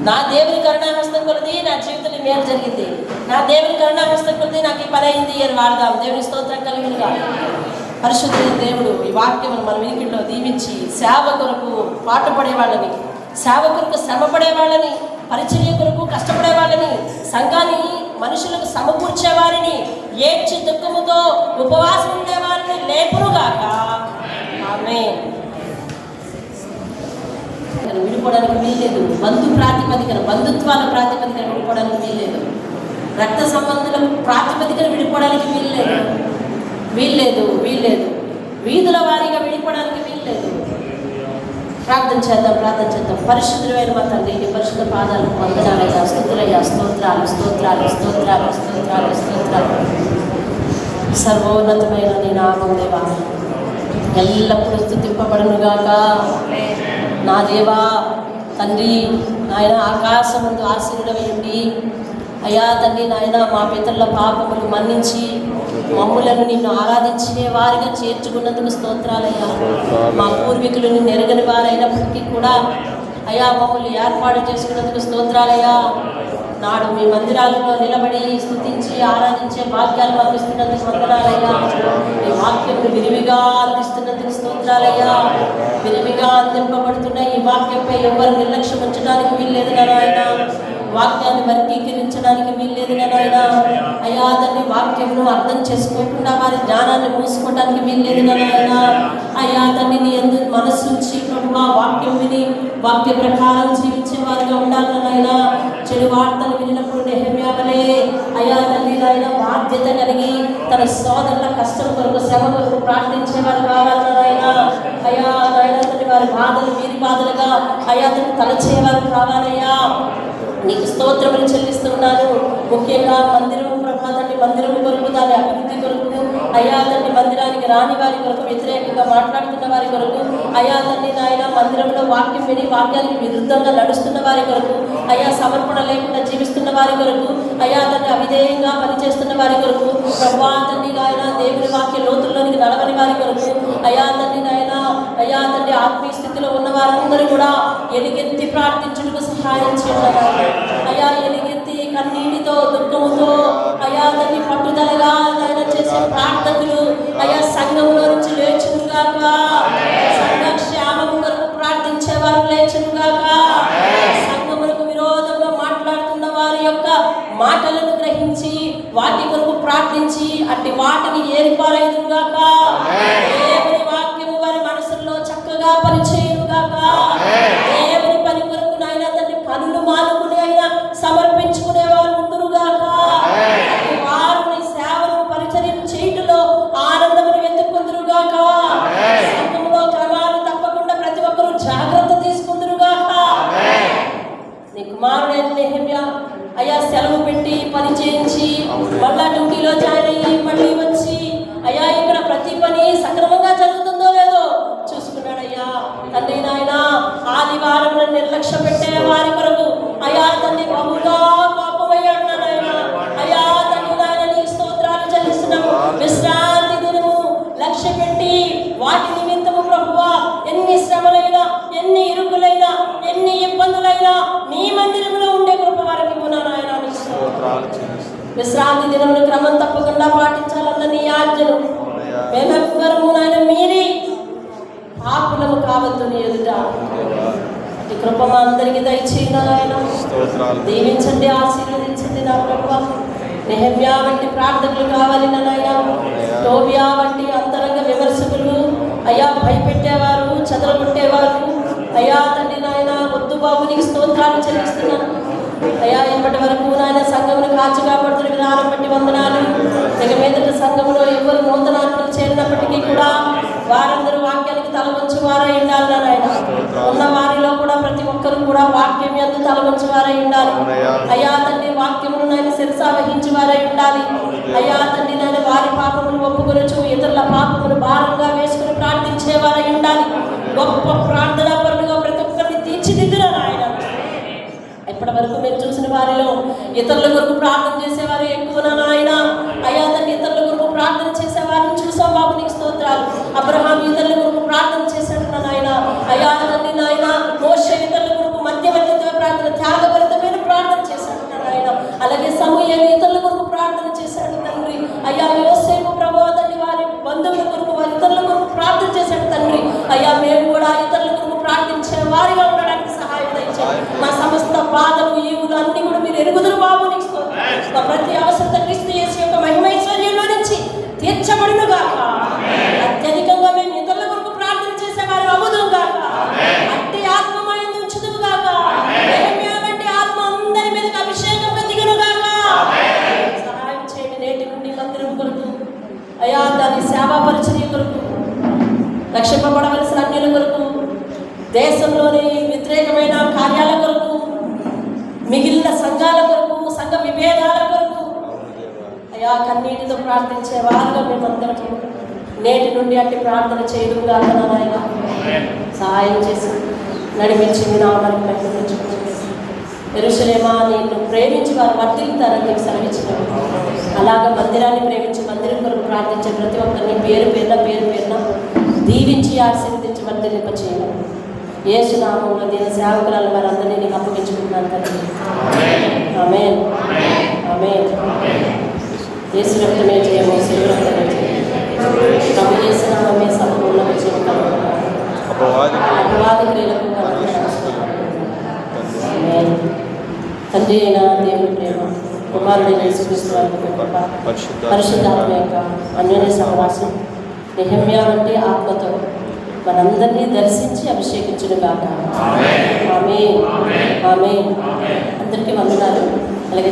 నా దేవుని కరుణాహస్తం కొలది నా జీవితంలో మేలు జరిగింది. నా దేవుని కరుణాహస్తం కొలది నాకు ఈ పని అయింది అని వాడదాం. దేవుని స్తోత్రం కలిగినగా. పరిశుద్ధుడైన దేవుడు ఈ వాక్యం మన వినికిడిలో దీవించి సేవ కొరకు పాటుపడే వాళ్ళని, సేవ కొరకు శ్రమపడే వాళ్ళని, పరిచర్య కొరకు కష్టపడే వాళ్ళని, సంఘాన్ని మనుషులకు సమకూర్చే వారిని, ఏడ్చి దుఃఖముతో ఉపవాసం ఉండే వారిని లేపురుగాక. ఆమేన్. విడిపోవడానికి వీల్లేదు. బంధుత్వాల ప్రాతిపదికన విడిపోవడానికి వీల్లేదు. రక్త సంబంధుల ప్రాతిపదికన విడిపోవడానికి వీల్లేదు. వీధుల వారీగా విడిపోవడానికి వీల్లేదు. ప్రార్థన చేద్దాం. పరిశుద్ధమైన మా తండ్రి, నీ పరిశుద్ధ పాదాలకు వందనాలయ్యా, స్తుతులయ్యా, స్తోత్రాలు. సర్వోన్నతమైన నీ నామం దేవా ఎల్లప్పుడూ స్తుతింపబడునుగాక. నా దేవా తండ్రి నాయన, ఆకాశమందు ఆశీర్వదించండి అయ్యా తండ్రి నాయన. మా పితరుల పాపములు మన్నించి మమ్ములను నిన్ను ఆరాధించే వారిగా చేర్చుకున్నందుకు స్తోత్రాలయ్యా. మా పూర్వీకులు నిన్ను ఎరగని వారైనప్పటికీ కూడా అయ్యా మమ్మల్ని ఏర్పాటు చేసుకున్నందుకు స్తోత్రాలయ్యా. నాడు మీ మందిరాలలో నిలబడి స్తుతించి ఆరాధించే భాగ్యాలు మాకు ఇస్తున్నందుకు వందనాలయ్యా. ఈ వాక్యం విరివిగా అందిస్తున్నందుకు స్తోత్రాలయ్యా. విరివిగా అందింపబడుతున్న ఈ వాక్యంపై ఎవరు నిర్లక్ష్యం ఉంచడానికి వీల్లేదు నాయన. వాక్యాన్ని వర్గీకరించడానికి వీల్లేదు నాయన. అయ్యా తండ్రి వాక్యంను అర్థం చేసుకోకుండా వారి జ్ఞానాన్ని మూసుకోవడానికి వీల్లేదు నాయన. అయ్యా తండ్రి నీ యందు మనస్సు ఉంచి ప్రభువా వాక్యం విని వాక్య ప్రకారం జీవించే వారిగా ఉండాలి నాయన. చెడు వార్తలు వినినప్పుడు నెహెమ్యా వలె అయ్యా తండ్రి నాయన బాధ్యత కలిగి తన సోదరుల కష్టం కొరకు, శ్రమ కొరకు ప్రార్థించేవారు కావాలి నాయన. అయ్యా నాయన తండ్రి వారి బాధలు వీరి బాధలుగా అయ్యా తండ్రి తలచేవారు కావాలయ్యా. నీకు స్తోత్రములు చెల్లిస్తున్నాను. ముఖ్యంగా మందిరము ప్రభా తండ్రి, మందిరము కొరకు, దాని అభివృద్ధి కొరకు అయ్యా తండ్రి, మందిరానికి రాని వారి కొరకు, వ్యతిరేకంగా మాట్లాడుతున్న వారి కొరకు అయ్యా తండ్రి నాయన, మందిరంలో వాక్యం విని వాక్యానికి విరుద్ధంగా నడుస్తున్న వారి కొరకు అయ్యా, సమర్పణ లేకుండా జీవిస్తున్న వారి కొరకు అయ్యా తండ్రి, అవిధేయంగా పనిచేస్తున్న వారి కొరకు ప్రభా తండ్రి నాయన, దేవుని వాక్య లోతుల్లోనికి నడవని వారి కొరకు అయ్యా తండ్రి నాయన, అయ్యా తండ్రి ఆత్మీయ స్థితిలో ఉన్న వారందరూ కూడా ఎలుగెత్తి ప్రార్థించుటకు సహాయం చేయాలి అయ్యా. ఎలుగెత్తి కన్నీటితో దుఃఖముతో అయ్యా తండ్రి పట్టుదలగా ఆయన చేసే ప్రార్థనలు అయ్యా సంఘంలో నుంచి లేచునుగాక. సంఘ క్షేమం కొరకు ప్రార్థించేవారు లేచునుగాక. సంఘములకు విరోధంగా మాట్లాడుతున్న వారి యొక్క మాటలను గ్రహించి వాటి కొరకు ప్రార్థించి అట్టి వాటిని ఏర్పాలైదుగాక. దేవుని వాక్యము వారి మనసుల్లో చక్కగా పనిచేయుగాక. దేవుని పని కొరకు నాయన తండ్రి పనులు మానుకుని అయినా సమర్పించుకునేవారు ఉండురుగాక. వారు నీ సేవను పరిచర్య చేయటంలో ఆనందమును వెతుక్కుందురుగాక. సంఘంలో క్రమాలు తప్పకుండా ప్రతి ఒక్కరూ జాగ్రత్త తీసుకుందురుగాక. నీ కుమారుడైన నెహెమ్యా అయ్యా సెలవు పెట్టి పని చేయించి మళ్ళా డ్యూటీలో జాయిన్ అయ్యి మళ్ళీ వచ్చి అయ్యా ఇక్కడ ప్రతి పని సక్రమంగా జరుగుతుందో లేదో చూసుకున్నాడయ్యా తండ్రి నాయన. ఆదివారం నిర్లక్ష్య పెట్టే వారి కొరకు అయ్యా తండ్రి బహుగా కోపమయ్యాడు నాయన. అయ్యా తండ్రి నాయన నీ స్తోత్రాలు చెల్లిస్తున్నాము. విశ్రాంతి దినము లక్ష్య పెట్టి వాటి నిమిత్తము ప్రభువా ఎన్ని శ్రమలైనా, ఎన్ని ఇరుకులైనా, ఎన్ని ఇబ్బందులైనా నీ మందిరంలో ఉండే కృప వారికి నాయన. విశ్రాంతి దినమును క్రమం తప్పకుండా పాటించాలన్న నీ ఆజ్ఞలు మేమెవ్వరము నాయన మీరి పాపులము కావద్దు నీ ఎదుట. ఈ కృప మా అందరికీ దయచేయండి నాయన. దీవించండి, ఆశీర్వదించండి నా ప్రభువా. నెహెమ్యా వంటి ప్రార్థనలు కావాలి నాయన. టోబియా వంటి అంతరంగ అయ్యా భయపెట్టేవారు, చెదరగొట్టేవారు, అయ్యా తండ్రి నాయన వద్దు బాబు నీకు స్తోత్రాలు చెల్లిస్తున్నాను. అయ్యా ఇప్పటి వరకు నాయన సంఘమును కాచి కాపాడుతున్న విధానం బట్టి వందనాలు. ఇక మీదట సంఘములో ఎవరు నూతనాత్మలు చేరినప్పటికీ కూడా వారందరూ వాక్యానికి తలవంచు వారై ఉండాలి నాయన. ఉన్న వారిలో కూడా ప్రతి ఒక్కరు కూడా వాక్యం యందు తలవంచు వారై ఉండాలి. అయ్యా తండ్రి వాక్యమును నాయన శిరస వహించి వారై ఉండాలి. అయ్యా తండ్రి నాయన వారి పాపమును ఒప్పుకొనొచ్చు, ఇతరుల పాపమును భారంగా వేసుకుని ప్రార్థించేవారై ఉండాలి. గొప్ప ప్రార్థనా పరులుగా ప్రతి ఒక్కరిని తీర్చిదిద్దున నాయన. ఇప్పటి వరకు మేము చూసిన వారిలో ఇతరుల కొరకు ప్రార్థన చేసేవారు ఎక్కువనా నాయన. అయ్యా తండ్రి ఇతరుల కొరకు ప్రార్థన చేసేవారిని చూసాం బాబు నీకు స్తోత్రాలు. అబ్రహాం ఇతరుల కొరకు ప్రార్థన చేశాడు నాయన. అయ్యా తండ్రి నాయన మోషే ఇతరుల కొరకు మధ్యవర్తిత్వ ప్రార్థన, త్యాగభరితమైన ప్రార్థన చేశాడు నాయన. అలాగే సమూయేలు ఇతరుల కొరకు ప్రార్థన చేశాడు తండ్రి. అయ్యా యోసేపు ప్రభువా తండ్రి వారి బంధువుల కొరకు, వారి ఇతరుల కొరకు ప్రార్థన చేశాడు తండ్రి. అయ్యా మేము కూడా ఇతరుల కొరకు ప్రార్థించే వారిగా ఉండడానికి సహాయం దయచేయండి. మా సమస్త బాధలు, ఈవులు అన్ని కూడా మీరు ఎరుగుదురు బాబు నీకు స్తోత్రం. ప్రతి అవసరత క్రీస్తు యేసు యొక్క మహిమైశ్వర్యంలో నుంచి తీర్చబడును గాక. అత్యధికంగా మేము ఇతరుల కొరకు ప్రార్థన చేసేవారు అవ్వదు గాక. అట్టి ఆత్మమయం ఉంచుదువు గాక. యెహోవా వంటి ఆత్మ అందరి మీదకి అభిషేకంగా దిగును గాక. సహాయం చేయండి. నేటి నుండి మందిరం కొరకు, అయ్యా దాని సేవా పరిచర్య కొరకు, రక్షింపబడవలసిన అన్యుల కొరకు, దేశంలోని వ్యతిరేకమైన కార్యాల కొరకు, మిగిలిన సంఘాల కొరకు, సంఘ విభేదాల కొరకు అయ్యా కన్నీటితో ప్రార్థించే వారుగా మేమందరం నేటి నుండి అట్టి ప్రార్థన చేయడం కాక నాయన సహాయం చేసి నడిపించి మీ నామానికి మహిమ తెచ్చుకుంటున్నాను. యెరూషలేమా నిన్ను ప్రేమించి వారు వర్ధిల్లుతారని నీకు సెలవిచ్చినావు. అలాగ మందిరాన్ని ప్రేమించి మందిరం కొరకు ప్రార్థించే ప్రతి ఒక్కరిని పేరు పేరున దీవించి ఆశీర్వదించి వర్ధిల్లింప చేయాలి. యేసు నామములో దీని సేవకురాలు వారందరినీ నీకు అప్పగించుకుంటున్నాను తండ్రి. ఆమేన్ ఆమేన్. యేసు రక్తమే జయము, శిలువ రక్తమే జయము. ప్రభు యేసు నామమే సంపూర్ణ విజయం కలుగును. అపవాది క్రియలకు ఆమేన్. తండ్రి అయిన దేవుని ప్రేమ, కుమారుడైన యేసుక్రీస్తు వారి కృప, పరిశుద్ధాత్మ యొక్క అన్యోన్య సహవాసం నెహెమ్యా వంటి ఆత్మతో మనందరినీ దర్శించి అభిషేకించును గాక. ఆమేన్ ఆమేన్. అందరికీ వందనాలు. అలాగే